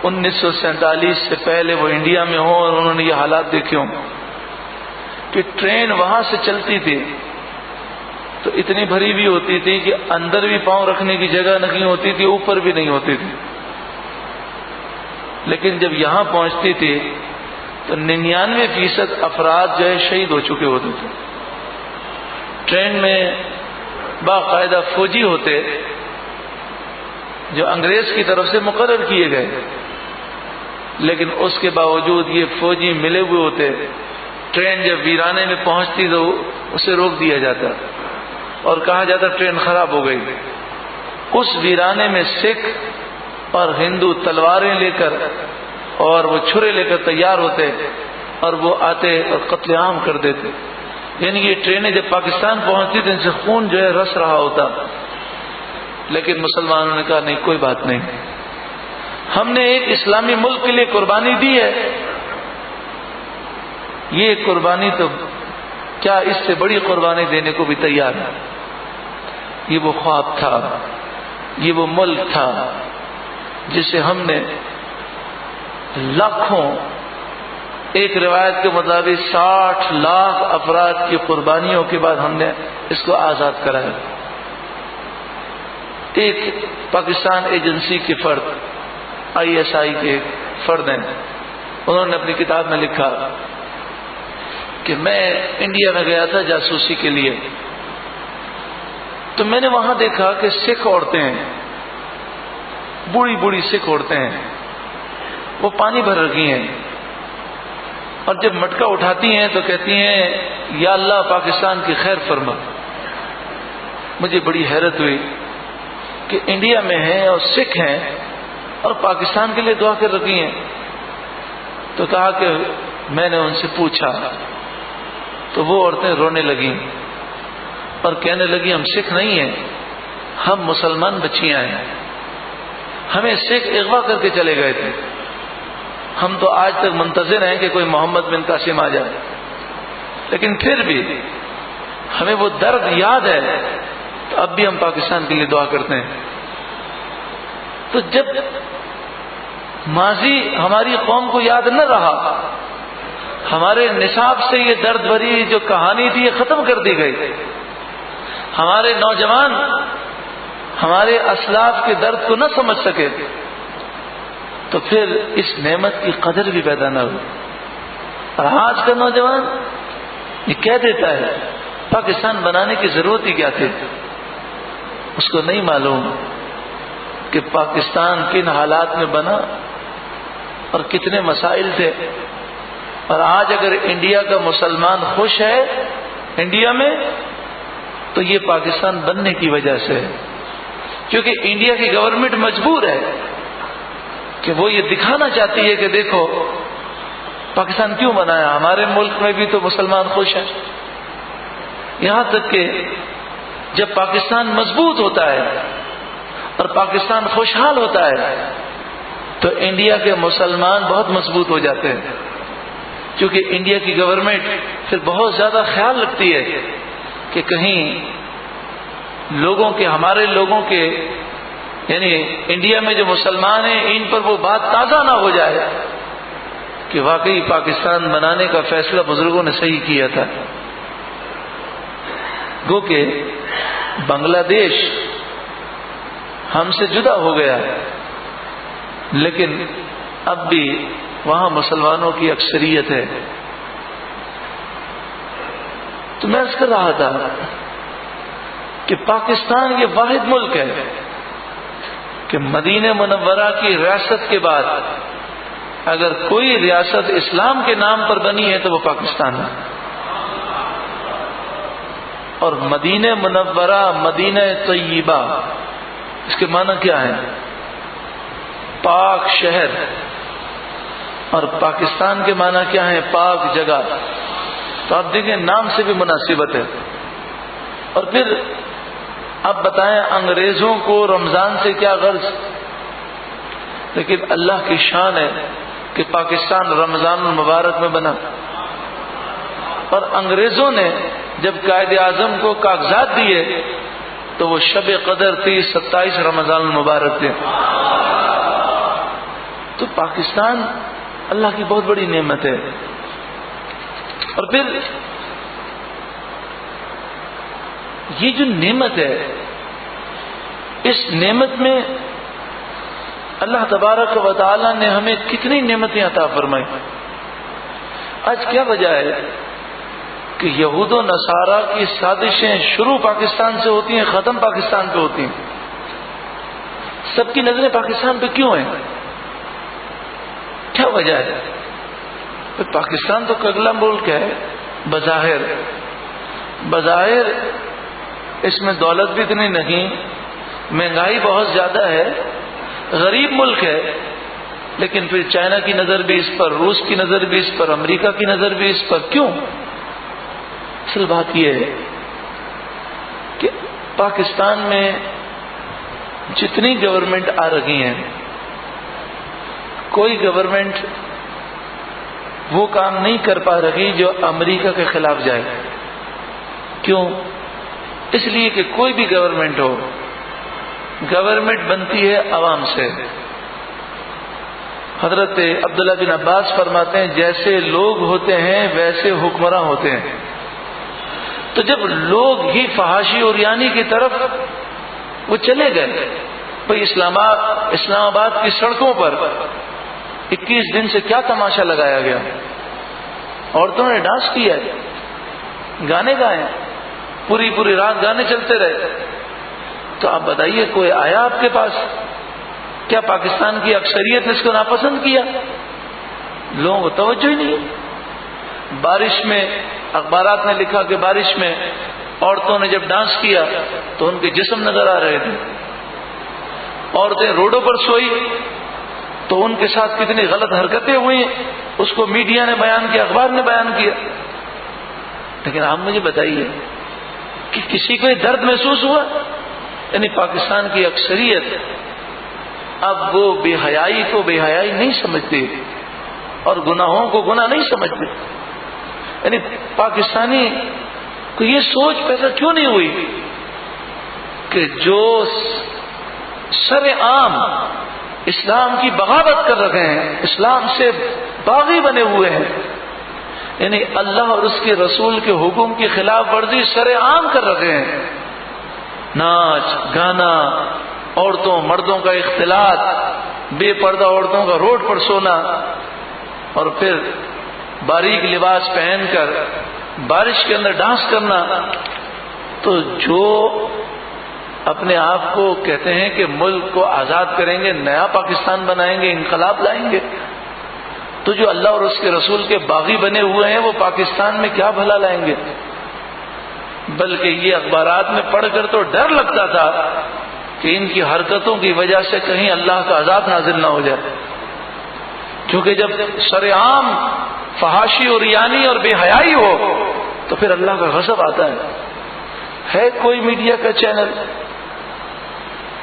1947 سے پہلے وہ انڈیا میں ہوں اور انہوں نے یہ حالات دیکھے ہوں کہ ٹرین وہاں سے چلتی تھی تو اتنی بھری بھی ہوتی تھی کہ اندر بھی پاؤں رکھنے کی جگہ نہیں ہوتی تھی، اوپر بھی نہیں ہوتی تھی، لیکن جب یہاں پہنچتی تھی تو 99% افراد جو ہے شہید ہو چکے ہوتے تھے۔ ٹرین میں باقاعدہ فوجی ہوتے جو انگریز کی طرف سے مقرر کیے گئے، لیکن اس کے باوجود یہ فوجی ملے ہوئے ہوتے۔ ٹرین جب ویرانے میں پہنچتی تو اسے روک دیا جاتا اور کہا جاتا ٹرین خراب ہو گئی۔ اس ویرانے میں سکھ اور ہندو تلواریں لے کر اور وہ چھرے لے کر تیار ہوتے اور وہ آتے اور قتل عام کر دیتے۔ یعنی یہ ٹرینیں جب پاکستان پہنچتی تو ان سے خون جو ہے رس رہا ہوتا، لیکن مسلمانوں نے کہا نہیں، کوئی بات نہیں، ہم نے ایک اسلامی ملک کے لیے قربانی دی ہے، یہ قربانی تو کیا اس سے بڑی قربانی دینے کو بھی تیار ہے۔ یہ وہ خواب تھا، یہ وہ ملک تھا جسے ہم نے لاکھوں، ایک روایت کے مطابق 60 لاکھ افراد کی قربانیوں کے بعد ہم نے اس کو آزاد کرایا۔ ایک پاکستان ایجنسی کے فرد، ISI کے فرد ہیں، انہوں نے اپنی کتاب میں لکھا کہ میں انڈیا میں گیا تھا جاسوسی کے لیے، تو میں نے وہاں دیکھا کہ سکھ عورتیں ہیں، بوڑھی بوڑھی سکھ عورتیں ہیں، وہ پانی بھر رکھی ہیں، اور جب مٹکا اٹھاتی ہیں تو کہتی ہیں یا اللہ پاکستان کی خیر فرما۔ مجھے بڑی حیرت ہوئی کہ انڈیا میں ہیں اور سکھ ہیں اور پاکستان کے لیے دعا کر رکھی ہیں۔ تو کہا کہ میں نے ان سے پوچھا تو وہ عورتیں رونے لگیں اور کہنے لگی ہم سکھ نہیں ہیں، ہم مسلمان بچیاں ہیں، ہمیں سکھ اغوا کر کے چلے گئے تھے، ہم تو آج تک منتظر ہیں کہ کوئی محمد بن قاسم آ جائے، لیکن پھر بھی ہمیں وہ درد یاد ہے، تو اب بھی ہم پاکستان کے لیے دعا کرتے ہیں۔ تو جب ماضی ہماری قوم کو یاد نہ رہا، ہمارے نصاب سے یہ درد بھری جو کہانی تھی یہ ختم کر دی گئی، ہمارے نوجوان ہمارے اسلاف کے درد کو نہ سمجھ سکے، تو پھر اس نعمت کی قدر بھی پیدا نہ ہوئی۔ اور آج کا نوجوان یہ کہہ دیتا ہے پاکستان بنانے کی ضرورت ہی کیا تھی، اس کو نہیں معلوم کہ پاکستان کن حالات میں بنا اور کتنے مسائل تھے۔ اور آج اگر انڈیا کا مسلمان خوش ہے انڈیا میں تو یہ پاکستان بننے کی وجہ سے ہے، کیونکہ انڈیا کی گورنمنٹ مجبور ہے کہ وہ یہ دکھانا چاہتی ہے کہ دیکھو پاکستان کیوں بنایا، ہمارے ملک میں بھی تو مسلمان خوش ہیں۔ یہاں تک کہ جب پاکستان مضبوط ہوتا ہے اور پاکستان خوشحال ہوتا ہے تو انڈیا کے مسلمان بہت مضبوط ہو جاتے ہیں، کیونکہ انڈیا کی گورنمنٹ پھر بہت زیادہ خیال رکھتی ہے کہ کہیں لوگوں کے، ہمارے لوگوں کے، یعنی انڈیا میں جو مسلمان ہیں ان پر وہ بات تازہ نہ ہو جائے کہ واقعی پاکستان بنانے کا فیصلہ بزرگوں نے صحیح کیا تھا۔ گو کہ بنگلہ دیش ہم سے جدا ہو گیا، لیکن اب بھی وہاں مسلمانوں کی اکثریت ہے۔ تو میں عرض کر رہا تھا کہ پاکستان یہ واحد ملک ہے کہ مدینہ منورہ کی ریاست کے بعد اگر کوئی ریاست اسلام کے نام پر بنی ہے تو وہ پاکستان ہے۔ اور مدینہ منورہ، مدینہ طیبہ، اس کے معنی کیا ہے؟ پاک شہر، اور پاکستان کے معنی کیا ہے؟ پاک جگہ۔ تو آپ دیکھیں نام سے بھی مناسبت ہے۔ اور پھر اب بتائیں انگریزوں کو رمضان سے کیا غرض؟ لیکن اللہ کی شان ہے کہ پاکستان رمضان المبارک میں بنا، اور انگریزوں نے جب قائد اعظم کو کاغذات دیے تو وہ شب قدر تھی 27 رمضان المبارک تھے۔ تو پاکستان اللہ کی بہت بڑی نعمت ہے۔ اور پھر یہ جو نعمت ہے، اس نعمت میں اللہ تبارک و تعالی نے ہمیں کتنی نعمتیں عطا فرمائی۔ آج کیا وجہ ہے کہ یہود و نصارہ کی سازشیں شروع پاکستان سے ہوتی ہیں، ختم پاکستان پہ ہوتی ہیں؟ سب کی نظریں پاکستان پہ کیوں ہیں؟ کیا وجہ ہے؟ پاکستان تو اگلا ملک ہے، بظاہر اس میں دولت بھی اتنی نہیں، مہنگائی بہت زیادہ ہے، غریب ملک ہے، لیکن پھر چائنا کی نظر بھی اس پر، روس کی نظر بھی اس پر، امریکہ کی نظر بھی اس پر، کیوں؟ اصل بات یہ ہے کہ پاکستان میں جتنی گورنمنٹ آ رہی ہیں، کوئی گورنمنٹ وہ کام نہیں کر پا رہی جو امریکہ کے خلاف جائے۔ کیوں؟ اس لیے کہ کوئی بھی گورنمنٹ ہو، گورنمنٹ بنتی ہے عوام سے۔ حضرت عبداللہ بن عباس فرماتے ہیں جیسے لوگ ہوتے ہیں ویسے حکمراں ہوتے ہیں۔ تو جب لوگ ہی فحاشی اور یعنی کی طرف وہ چلے گئے، بھئی اسلام آباد کی سڑکوں پر 21 دن سے کیا تماشا لگایا گیا؟ عورتوں نے ڈانس کیا ہے، گانے گائے، پوری رات گانے چلتے رہے۔ تو آپ بتائیے کوئی آیا آپ کے پاس؟ کیا پاکستان کی اکثریت نے اس کو ناپسند کیا؟ لوگوں کو توجہ ہی نہیں۔ بارش میں اخبارات نے لکھا کہ بارش میں عورتوں نے جب ڈانس کیا تو ان کے جسم نظر آ رہے تھے۔ عورتیں روڈوں پر سوئی تو ان کے ساتھ کتنی غلط حرکتیں ہوئی، اس کو میڈیا نے بیان کیا، اخبار نے بیان کیا۔ لیکن آپ مجھے بتائیے کہ کسی کو یہ درد محسوس ہوا؟ یعنی پاکستان کی اکثریت اب وہ بے حیائی کو بے حیائی نہیں سمجھتی اور گناہوں کو گناہ نہیں سمجھتے۔ یعنی پاکستانی کو یہ سوچ پیدا کیوں نہیں ہوئی کہ جو سر عام اسلام کی بغاوت کر رہے ہیں، اسلام سے باغی بنے ہوئے ہیں، یعنی اللہ اور اس کے رسول کے حکم کی خلاف ورزی سر عام کر رہے ہیں، ناچ گانا، عورتوں مردوں کا اختلاط، بے پردہ عورتوں کا روڈ پر سونا، اور پھر باریک لباس پہن کر بارش کے اندر ڈانس کرنا۔ تو جو اپنے آپ کو کہتے ہیں کہ ملک کو آزاد کریں گے، نیا پاکستان بنائیں گے، انقلاب لائیں گے، تو جو اللہ اور اس کے رسول کے باغی بنے ہوئے ہیں وہ پاکستان میں کیا بھلا لائیں گے؟ بلکہ یہ اخبارات میں پڑھ کر تو ڈر لگتا تھا کہ ان کی حرکتوں کی وجہ سے کہیں اللہ کا عذاب نازل نہ ہو جائے، کیونکہ جب سر عام فحاشی اور یعنی اور بے حیائی ہو تو پھر اللہ کا غضب آتا ہے۔ کوئی میڈیا کا چینل،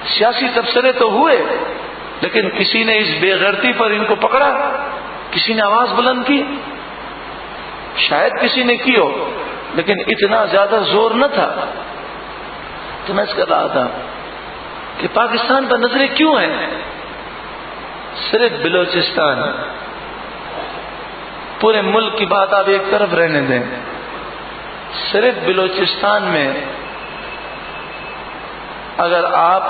سیاسی تبصرے تو ہوئے، لیکن کسی نے اس بے غیرتی پر ان کو پکڑا، کسی نے آواز بلند کی، شاید کسی نے کی ہو، لیکن اتنا زیادہ زور نہ تھا۔ تو میں اس کر رہا تھا کہ پاکستان پر نظریں کیوں ہیں؟ صرف بلوچستان، پورے ملک کی بات آپ ایک طرف رہنے دیں، صرف بلوچستان میں اگر آپ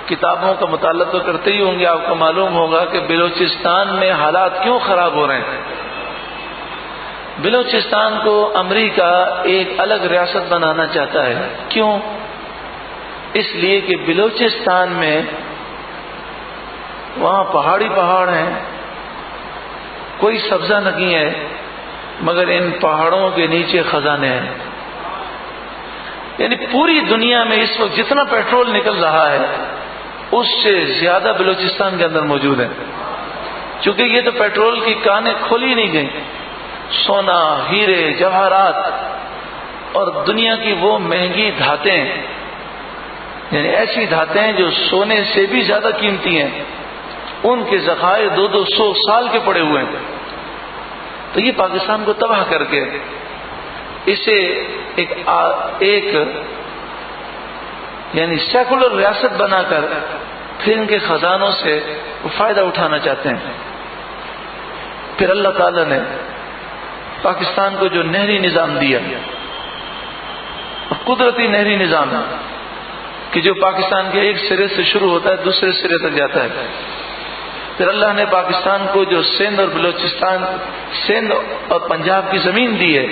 کتابوں کا مطالعہ تو کرتے ہی ہوں گے، آپ کو معلوم ہوگا کہ بلوچستان میں حالات کیوں خراب ہو رہے ہیں۔ بلوچستان کو امریکہ ایک الگ ریاست بنانا چاہتا ہے۔ کیوں؟ اس لیے کہ بلوچستان میں وہاں پہاڑی پہاڑ ہیں، کوئی سبزہ نہیں ہے، مگر ان پہاڑوں کے نیچے خزانے ہیں۔ یعنی پوری دنیا میں اس وقت جتنا پیٹرول نکل رہا ہے اس سے زیادہ بلوچستان کے اندر موجود ہے، چونکہ یہ تو پیٹرول کی کانیں کھولی نہیں گئی۔ سونا، ہیرے، جواہرات اور دنیا کی وہ مہنگی دھاتیں، یعنی ایسی دھاتیں جو سونے سے بھی زیادہ قیمتی ہیں، ان کے ذخائر 200 سال کے پڑے ہوئے ہیں۔ تو یہ پاکستان کو تباہ کر کے اسے ایک یعنی سیکولر ریاست بنا کر پھر ان کے خزانوں سے وہ فائدہ اٹھانا چاہتے ہیں۔ پھر اللہ تعالی نے پاکستان کو جو نہری نظام دیا، قدرتی نہری نظام کہ جو پاکستان کے ایک سرے سے شروع ہوتا ہے دوسرے سرے تک جاتا ہے، پھر اللہ نے پاکستان کو جو سندھ اور بلوچستان، سندھ اور پنجاب کی زمین دی ہے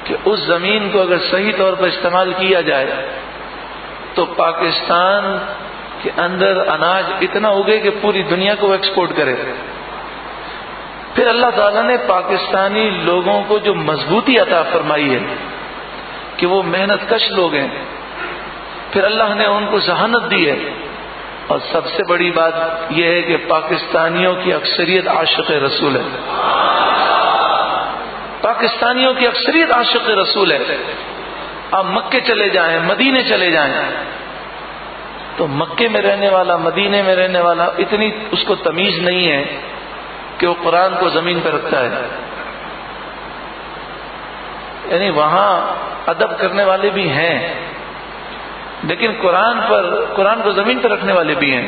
کہ اس زمین کو اگر صحیح طور پر استعمال کیا جائے تو پاکستان کے اندر اناج اتنا اگے کہ پوری دنیا کو ایکسپورٹ کرے۔ پھر اللہ تعالیٰ نے پاکستانی لوگوں کو جو مضبوطی عطا فرمائی ہے کہ وہ محنت کش لوگ ہیں، پھر اللہ نے ان کو ذہانت دی ہے، اور سب سے بڑی بات یہ ہے کہ پاکستانیوں کی اکثریت عاشق رسول ہے۔ پاکستانیوں کی اکثریت عاشق رسول ہے۔ آپ مکے چلے جائیں، مدینے چلے جائیں، تو مکے میں رہنے والا، مدینے میں رہنے والا اتنی اس کو تمیز نہیں ہے کہ وہ قرآن کو زمین پہ رکھتا ہے۔ یعنی وہاں ادب کرنے والے بھی ہیں، لیکن قرآن کو زمین پہ رکھنے والے بھی ہیں،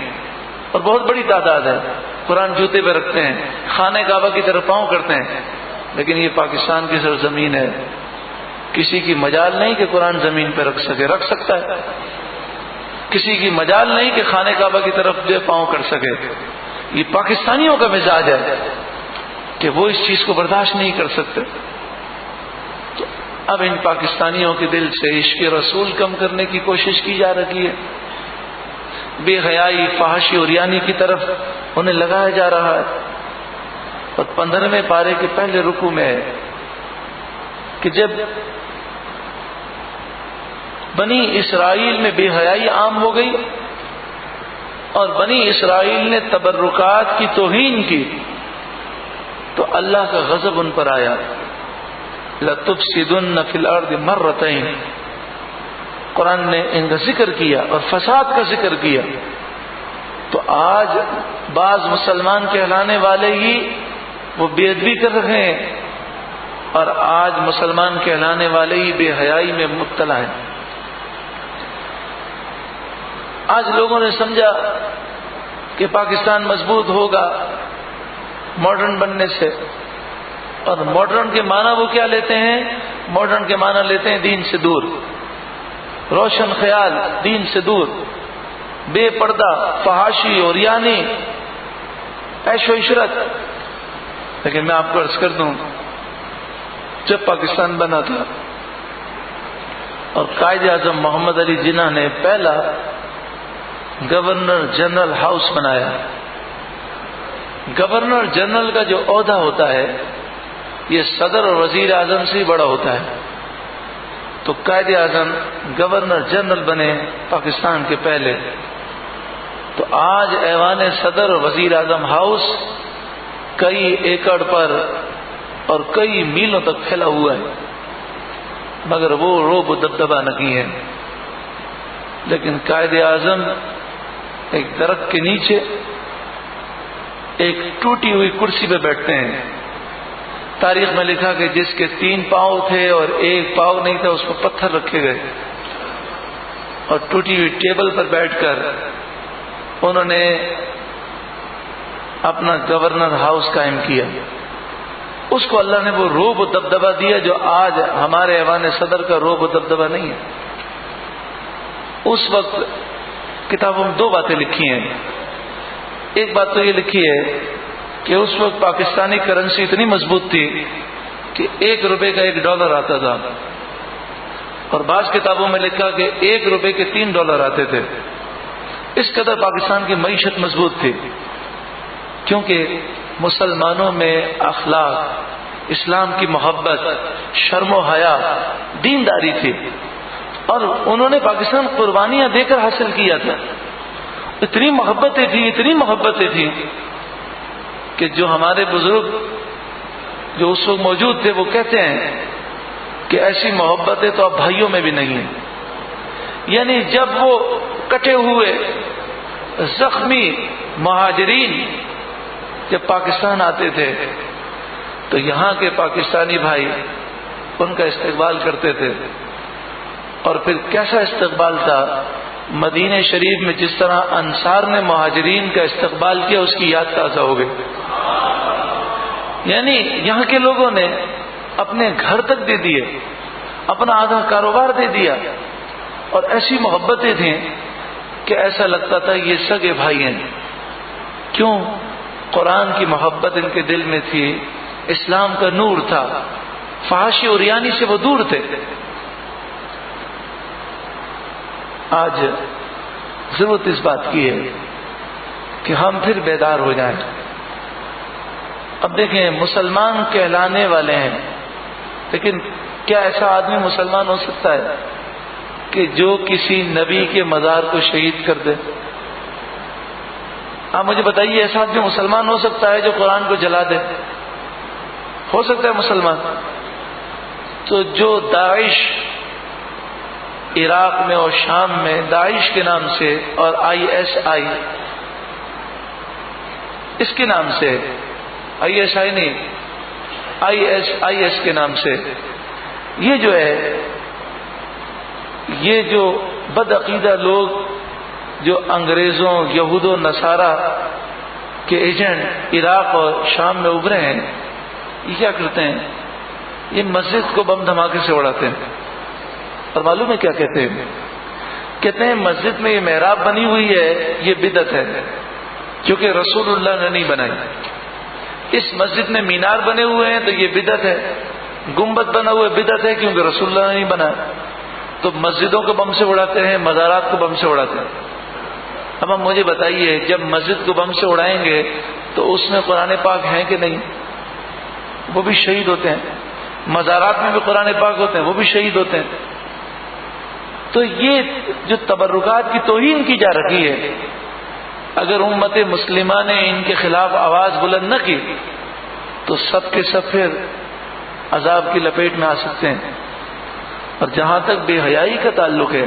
اور بہت بڑی تعداد ہے۔ قرآن جوتے پہ رکھتے ہیں، خانہ کعبہ کی طرف پاؤں کرتے ہیں، لیکن یہ پاکستان کی سرزمین ہے، کسی کی مجال نہیں کہ قرآن زمین پہ رکھ سکتا ہے، کسی کی مجال نہیں کہ خانہ کعبہ کی طرف جو پاؤں کر سکے۔ یہ پاکستانیوں کا مزاج ہے کہ وہ اس چیز کو برداشت نہیں کر سکتے۔ تو اب ان پاکستانیوں کے دل سے عشق رسول کم کرنے کی کوشش کی جا رہی ہے، بے حیائی، فحاشی اور ریانی کی طرف انہیں لگایا جا رہا ہے۔ اور 15ویں پارے کے پہلے رکوع میں ہے کہ جب بنی اسرائیل میں بے حیائی عام ہو گئی اور بنی اسرائیل نے تبرکات کی توہین کی، تو اللہ کا غضب ان پر آیا۔ لَتُفْسِدُنَّ فِي الْأَرْضِ مَرَّتَيْنِ، قرآن نے ان کا ذکر کیا اور فساد کا ذکر کیا۔ تو آج بعض مسلمان کہلانے والے ہی وہ بے ادبی کر رہے ہیں، اور آج مسلمان کہلانے والے ہی بے حیائی میں مبتلا ہیں۔ آج لوگوں نے سمجھا کہ پاکستان مضبوط ہوگا ماڈرن بننے سے، اور ماڈرن کے معنی وہ کیا لیتے ہیں؟ ماڈرن کے معنی لیتے ہیں دین سے دور، روشن خیال، دین سے دور، بے پردہ، فحاشی اور ریانی، عیش و عشرت۔ لیکن میں آپ کو عرض کر دوں، جب پاکستان بنا تھا اور قائد اعظم محمد علی جناح نے پہلا گورنر جنرل ہاؤس بنایا، گورنر جنرل کا جو عہدہ ہوتا ہے یہ صدر اور وزیر اعظم سے ہی بڑا ہوتا ہے، تو قائد اعظم گورنر جنرل بنے پاکستان کے پہلے۔ تو آج ایوان صدر اور وزیر اعظم ہاؤس کئی ایکڑ پر اور کئی میلوں تک پھیلا ہوا ہے، مگر وہ روب و دبدبا نہیں ہے۔ لیکن قائد اعظم ایک درخت کے نیچے ایک ٹوٹی ہوئی کرسی پہ بیٹھتے ہیں. تاریخ میں لکھا کہ جس کے 3 پاؤں تھے اور 1 پاؤں نہیں تھا اس پر پتھر رکھے گئے اور ٹوٹی ہوئی ٹیبل پر بیٹھ کر انہوں نے اپنا گورنر ہاؤس قائم کیا. اس کو اللہ نے وہ روب و دبدبہ دیا جو آج ہمارے ایوان صدر کا روب و دبدبہ نہیں ہے. اس وقت کتابوں میں 2 باتیں لکھی ہیں. ایک بات تو یہ لکھی ہے کہ اس وقت پاکستانی کرنسی اتنی مضبوط تھی کہ 1 روپے کا $1 آتا تھا، اور بعض کتابوں میں لکھا کہ 1 روپے کے $3 آتے تھے. اس قدر پاکستان کی معیشت مضبوط تھی کیونکہ مسلمانوں میں اخلاق، اسلام کی محبت، شرم و حیا، دینداری تھی، اور انہوں نے پاکستان قربانیاں دے کر حاصل کیا تھا. اتنی محبتیں تھیں کہ جو ہمارے بزرگ جو اس وقت موجود تھے وہ کہتے ہیں کہ ایسی محبتیں تو اب بھائیوں میں بھی نہیں ہیں. یعنی جب وہ کٹے ہوئے زخمی مہاجرین جب پاکستان آتے تھے تو یہاں کے پاکستانی بھائی ان کا استقبال کرتے تھے. اور پھر کیسا استقبال تھا، مدینہ شریف میں جس طرح انصار نے مہاجرین کا استقبال کیا اس کی یاد تازہ ہو گئی. یعنی یہاں کے لوگوں نے اپنے گھر تک دے دیے، اپنا آدھا کاروبار دے دیا، اور ایسی محبتیں تھیں کہ ایسا لگتا تھا یہ سگے بھائی ہیں. کیوں؟ قرآن کی محبت ان کے دل میں تھی، اسلام کا نور تھا، فحاشی اور ریانی سے وہ دور تھے. آج ضرورت اس بات کی ہے کہ ہم پھر بیدار ہو جائیں. اب دیکھیں، مسلمان کہلانے والے ہیں، لیکن کیا ایسا آدمی مسلمان ہو سکتا ہے کہ جو کسی نبی کے مزار کو شہید کر دے؟ آپ مجھے بتائیے، ایسا آدمی مسلمان ہو سکتا ہے جو قرآن کو جلا دے؟ ہو سکتا ہے مسلمان؟ تو جو داعش عراق میں اور شام میں داعش کے نام سے اور ISI اس کے نام سے، ISI نہیں IS کے نام سے، یہ جو ہے، یہ جو بدعقیدہ لوگ جو انگریزوں، یہود و نصارہ کے ایجنٹ عراق اور شام میں ابھرے ہیں، یہ کیا کرتے ہیں؟ یہ مسجد کو بم دھماکے سے اڑاتے ہیں. اور معلوم ہے کیا کہتے ہیں؟ کہتے ہیں مسجد میں یہ محراب بنی ہوئی ہے یہ بدعت ہے کیونکہ رسول اللہ نے نہیں بنائی. اس مسجد میں مینار بنے ہوئے ہیں تو یہ بدعت ہے. گنبد بنا ہوا ہے بدعت ہے کیونکہ رسول اللہ نے نہیں بنایا. تو مسجدوں کو بم سے اڑاتے ہیں، مزارات کو بم سے اڑاتے ہیں. اب ہم مجھے بتائیے، جب مسجد کو بم سے اڑائیں گے تو اس میں قرآن پاک ہیں کہ نہیں؟ وہ بھی شہید ہوتے ہیں. مزارات میں بھی قرآن پاک ہوتے ہیں، وہ بھی شہید ہوتے ہیں. تو یہ جو تبرکات کی توہین کی جا رہی ہے، اگر امت مسلمہ نے ان کے خلاف آواز بلند نہ کی تو سب کے سب پھر عذاب کی لپیٹ میں آ سکتے ہیں. اور جہاں تک بے حیائی کا تعلق ہے،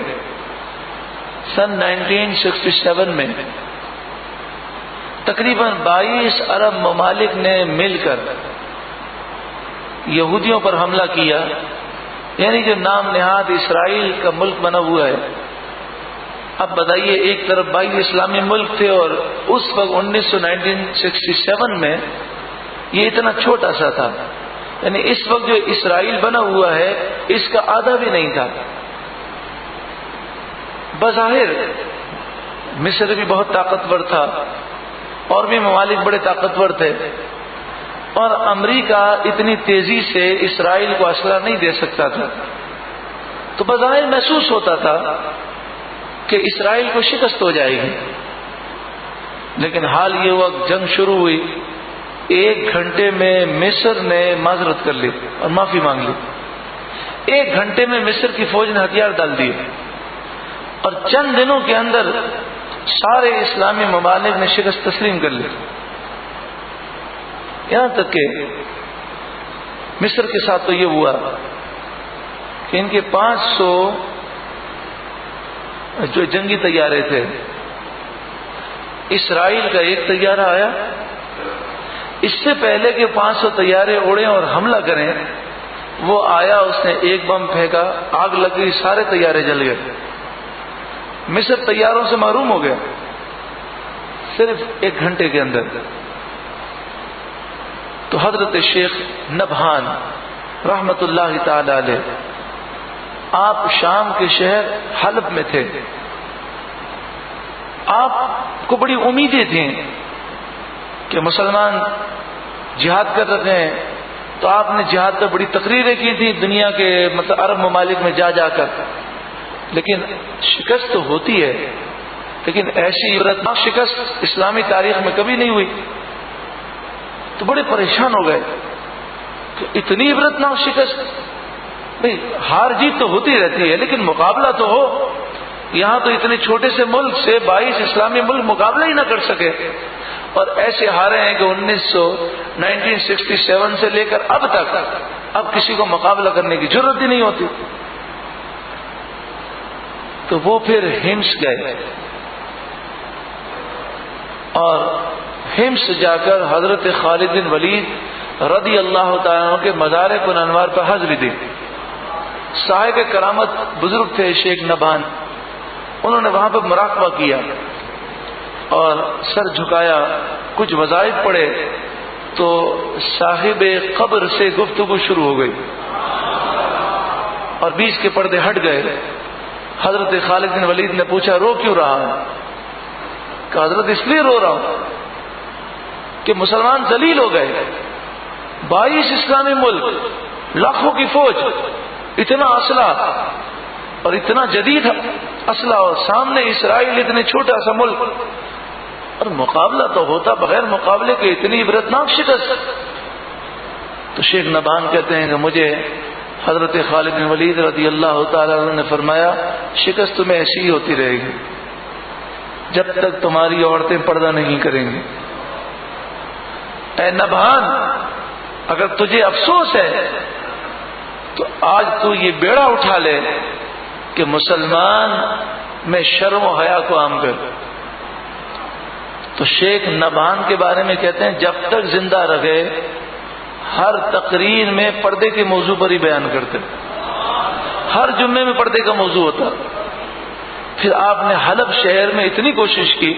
سن 1967 میں تقریباً 22 عرب ممالک نے مل کر یہودیوں پر حملہ کیا. یعنی جو نام نہاد اسرائیل کا ملک بنا ہوا ہے. اب بتائیے، ایک طرف 22 اسلامی ملک تھے اور اس وقت 1967 میں یہ اتنا چھوٹا سا تھا. یعنی اس وقت جو اسرائیل بنا ہوا ہے اس کا آدھا بھی نہیں تھا. بظاہر مصر بھی بہت طاقتور تھا اور بھی ممالک بڑے طاقتور تھے، اور امریکہ اتنی تیزی سے اسرائیل کو اسلحہ نہیں دے سکتا تھا. تو بظاہر محسوس ہوتا تھا کہ اسرائیل کو شکست ہو جائے گی. لیکن حال یہ ہوا، جنگ شروع ہوئی، 1 گھنٹے میں مصر نے معذرت کر لی اور معافی مانگ لی. 1 گھنٹے میں مصر کی فوج نے ہتھیار ڈال دیے اور چند دنوں کے اندر سارے اسلامی ممالک نے شکست تسلیم کر لی. یہاں تک کہ مصر کے ساتھ تو یہ ہوا کہ ان کے 500 جو جنگی طیارے تھے، اسرائیل کا ایک طیارہ آیا، اس سے پہلے کہ 500 طیارے اڑیں اور حملہ کریں، وہ آیا، اس نے ایک بم پھینکا، آگ لگ گئی، سارے طیارے جل گئے، مصر طیاروں سے محروم ہو گیا صرف 1 گھنٹے کے اندر۔ تو حضرت شیخ نبہان رحمت اللہ تعالی علیہ، آپ شام کے شہر حلب میں تھے، آپ کو بڑی امیدیں تھیں کہ مسلمان جہاد کر رہے ہیں، تو آپ نے جہاد پر بڑی تقریریں کی تھی دنیا کے عرب ممالک میں جا جا کر، لیکن شکست تو ہوتی ہے، لیکن ایسی عبرتناک شکست اسلامی تاریخ میں کبھی نہیں ہوئی۔ تو بڑے پریشان ہو گئے کہ اتنی عبرتناک شکست، بھئی ہار جیت تو ہوتی رہتی ہے لیکن مقابلہ تو ہو، یہاں تو اتنے چھوٹے سے ملک سے 22 اسلامی ملک مقابلہ ہی نہ کر سکے، اور ایسے ہارے ہیں کہ 1967 سے لے کر اب تک اب کسی کو مقابلہ کرنے کی ضرورت ہی نہیں ہوتی۔ تو وہ پھر ہمس گئے، اور ہمس جا کر حضرت خالد بن ولید رضی اللہ تعالیٰ عنہ کے مزار کنانوار پر حاضری دی۔ صاحب کرامت بزرگ تھے شیخ نبہان، انہوں نے وہاں پر مراقبہ کیا اور سر جھکایا، کچھ وظائف پڑھے، تو صاحب قبر سے گفتگو شروع ہو گئی اور 20 کے پردے ہٹ گئے۔ حضرت خالد بن ولید نے پوچھا رو کیوں رہا ہے؟ کہ حضرت اس لیے رو رہا ہوں کہ مسلمان ذلیل ہو گئے، 22 اسلامی ملک، لاکھوں کی فوج، اتنا اسلحہ اور اتنا جدید اسلحہ، اور سامنے اسرائیل اتنے چھوٹا سا ملک، اور مقابلہ تو ہوتا بغیر مقابلے کے اتنی عبرتناک شکست۔ تو شیخ نبہان کہتے ہیں کہ مجھے حضرت خالد بن ولید رضی اللہ تعالیٰ عنہ نے فرمایا شکست تمہیں ایسی ہی ہوتی رہے گی جب تک تمہاری عورتیں پردہ نہیں کریں گی۔ اے نبہان، اگر تجھے افسوس ہے تو آج تو یہ بیڑا اٹھا لے کہ مسلمان میں شرم و حیا کو عام کر۔ تو شیخ نبہان کے بارے میں کہتے ہیں جب تک زندہ رہے ہر تقریر میں پردے کے موضوع پر ہی بیان کرتے، ہر جمعے میں پردے کا موضوع ہوتا۔ پھر آپ نے حلب شہر میں اتنی کوشش کی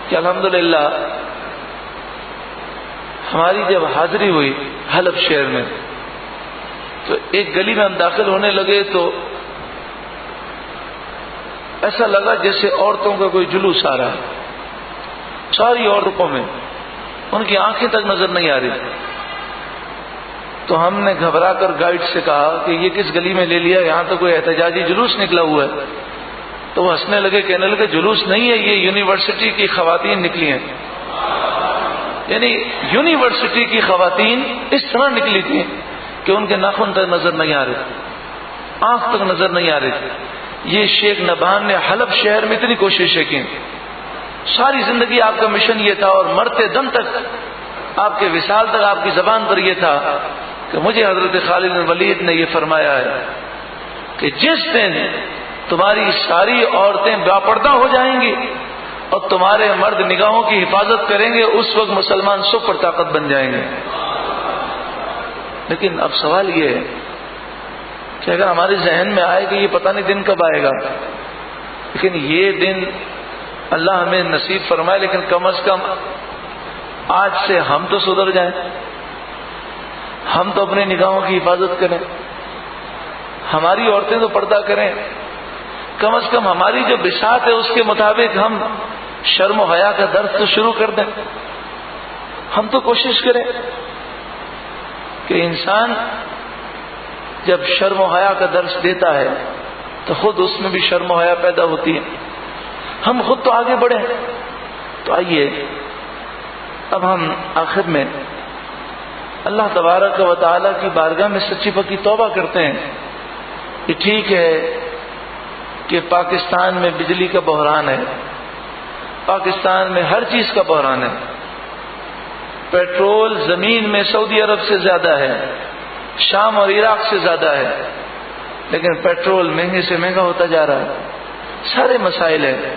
کہ الحمدللہ ہماری جب حاضری ہوئی حلب شہر میں، تو ایک گلی میں ہم داخل ہونے لگے تو ایسا لگا جیسے عورتوں کا کوئی جلوس آ رہا ہے، ساری عورتوں میں، ان کی آنکھیں تک نظر نہیں آ رہی۔ تو ہم نے گھبرا کر گائیڈ سے کہا کہ یہ کس گلی میں لے لیا، یہاں تو کوئی احتجاجی جلوس نکلا ہوا ہے۔ تو وہ ہنسنے لگے، کہنے لگے جلوس نہیں ہے، یہ یونیورسٹی کی خواتین نکلی ہیں۔ یعنی یونیورسٹی کی خواتین اس طرح نکلی تھیں کہ ان کے ناخن تک نظر نہیں آ رہے، آنکھ تک نظر نہیں آ رہی تھی۔ یہ شیخ نبہان نے حلب شہر میں اتنی کوششیں کی، ساری زندگی آپ کا مشن یہ تھا، اور مرتے دم تک آپ کے وصال تک آپ کی زبان پر یہ تھا کہ مجھے حضرت خالد بن ولید نے یہ فرمایا ہے کہ جس دن تمہاری ساری عورتیں باپردہ ہو جائیں گی اور تمہارے مرد نگاہوں کی حفاظت کریں گے، اس وقت مسلمان سپر طاقت بن جائیں گے۔ لیکن اب سوال یہ ہے کہ اگر ہمارے ذہن میں آئے کہ یہ پتہ نہیں دن کب آئے گا، لیکن یہ دن اللہ ہمیں نصیب فرمائے، لیکن کم از کم آج سے ہم تو سدھر جائیں، ہم تو اپنی نگاہوں کی حفاظت کریں، ہماری عورتیں تو پردہ کریں، کم از کم ہماری جو بساط ہے اس کے مطابق ہم شرم و حیا کا درس تو شروع کر دیں۔ ہم تو کوشش کریں کہ انسان جب شرم و حیا کا درس دیتا ہے تو خود اس میں بھی شرم و حیا پیدا ہوتی ہے، ہم خود تو آگے بڑھیں۔ تو آئیے اب ہم آخر میں اللہ تبارک و تعالی کی بارگاہ میں سچی پکی توبہ کرتے ہیں کہ ٹھیک ہے کہ پاکستان میں بجلی کا بحران ہے، پاکستان میں ہر چیز کا بحران ہے، پیٹرول زمین میں سعودی عرب سے زیادہ ہے، شام اور عراق سے زیادہ ہے، لیکن پیٹرول مہنگے سے مہنگا ہوتا جا رہا ہے، سارے مسائل ہیں.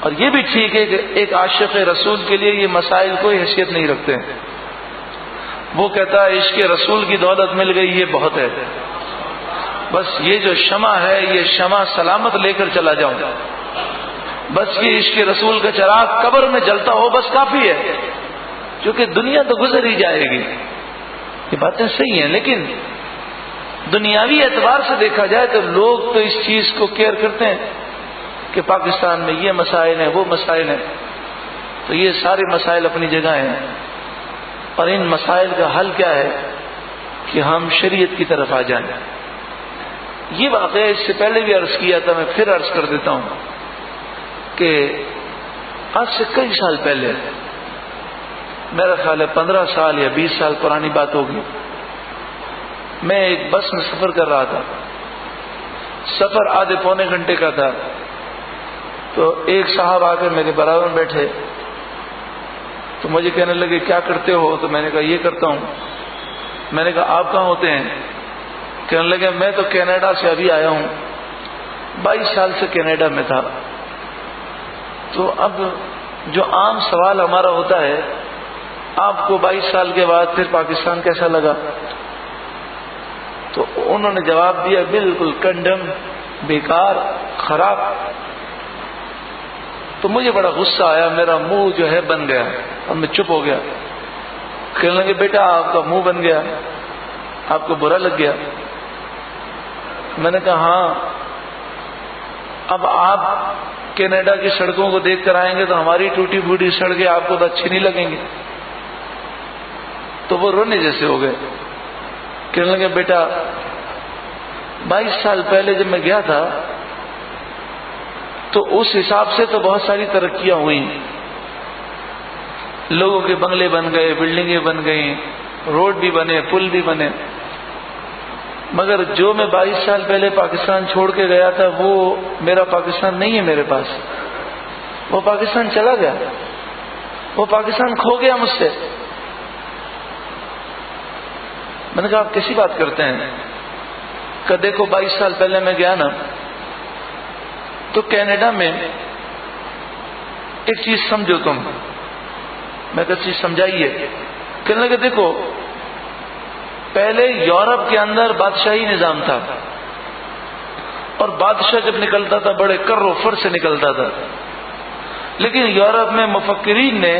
اور یہ بھی ٹھیک ہے کہ ایک عاشق رسول کے لیے یہ مسائل کوئی حیثیت نہیں رکھتے ہیں. وہ کہتا ہے عشق رسول کی دولت مل گئی یہ بہت ہے، بس یہ جو شمع ہے یہ شمع سلامت لے کر چلا جاؤں، بس یہ عشق رسول کا چراغ قبر میں جلتا ہو بس کافی ہے، کیونکہ دنیا تو گزر ہی جائے گی. یہ باتیں صحیح ہیں، لیکن دنیاوی اعتبار سے دیکھا جائے تو لوگ تو اس چیز کو کیئر کرتے ہیں کہ پاکستان میں یہ مسائل ہیں وہ مسائل ہیں. تو یہ سارے مسائل اپنی جگہ ہیں، اور ان مسائل کا حل کیا ہے کہ ہم شریعت کی طرف آ جائیں. یہ واقعہ اس سے پہلے بھی عرض کیا تھا، میں پھر عرض کر دیتا ہوں کہ آج سے کئی سال پہلے، میرا خیال ہے 15 سال یا 20 سال پرانی بات ہوگی، میں ایک بس میں سفر کر رہا تھا. سفر آدھے پونے گھنٹے کا تھا. تو ایک صاحب آ کر میرے برابر میں بیٹھے تو مجھے کہنے لگے کیا کرتے ہو؟ تو میں نے کہا یہ کرتا ہوں. میں نے کہا آپ کہاں ہوتے ہیں؟ کہنے لگے میں تو کینیڈا سے ابھی آیا ہوں، 22 سال سے کینیڈا میں تھا. تو اب جو عام سوال ہمارا ہوتا ہے، آپ کو 22 سال کے بعد پھر پاکستان کیسا لگا؟ تو انہوں نے جواب دیا بالکل کنڈم، بیکار، خراب. تو مجھے بڑا غصہ آیا، میرا منہ جو ہے بن گیا، اب میں چپ ہو گیا. کہنے لگے بیٹا آپ کا منہ بن گیا، آپ کو برا لگ گیا؟ میں نے کہا ہاں. اب آپ کینیڈا کی سڑکوں کو دیکھ کر آئیں گے تو ہماری ٹوٹی پھوٹی سڑکیں آپ کو تو اچھی نہیں لگیں گی. تو وہ رونے جیسے ہو گئے. کہنے لگے بیٹا 22 سال پہلے جب میں گیا تھا تو اس حساب سے تو بہت ساری ترقیاں ہوئی، لوگوں کے بنگلے بن گئے، بلڈنگیں بن گئیں، روڈ بھی بنے، پل بھی بنے. مگر جو میں 22 سال پہلے پاکستان چھوڑ کے گیا تھا وہ میرا پاکستان نہیں ہے میرے پاس. وہ پاکستان چلا گیا، وہ پاکستان کھو گیا مجھ سے. میں نے کہا آپ کیسی بات کرتے ہیں؟ کہ دیکھو 22 سال پہلے میں گیا نا تو کینیڈا میں ایک چیز سمجھو تم. میں کہا چیز سمجھائیے. کہنے لگے دیکھو پہلے یورپ کے اندر بادشاہی نظام تھا، اور بادشاہ جب نکلتا تھا بڑے کر و فر سے نکلتا تھا. لیکن یورپ میں مفکرین نے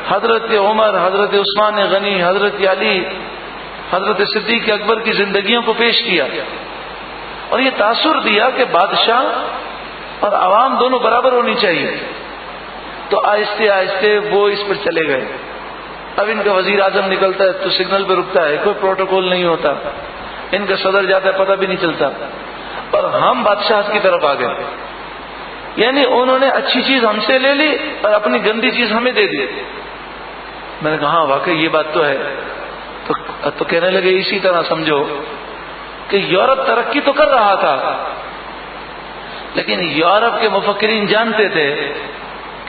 حضرت عمر، حضرت عثمان غنی، حضرت علی، حضرت صدیق اکبر کی زندگیوں کو پیش کیا اور یہ تاثر دیا کہ بادشاہ اور عوام دونوں برابر ہونی چاہیے. تو آہستہ آہستہ وہ اس پر چلے گئے. اب ان کا وزیر اعظم نکلتا ہے تو سگنل پہ رکتا ہے، کوئی پروٹوکول نہیں ہوتا. ان کا صدر جاتا ہے پتہ بھی نہیں چلتا. اور ہم بادشاہ کی طرف آ گئے، یعنی انہوں نے اچھی چیز ہم سے لے لی اور اپنی گندی چیز ہمیں دے دی. میں نے کہا ہاں واقعی یہ بات تو ہے. تو کہنے لگے اسی طرح سمجھو کہ یورپ ترقی تو کر رہا تھا، لیکن یورپ کے مفکرین جانتے تھے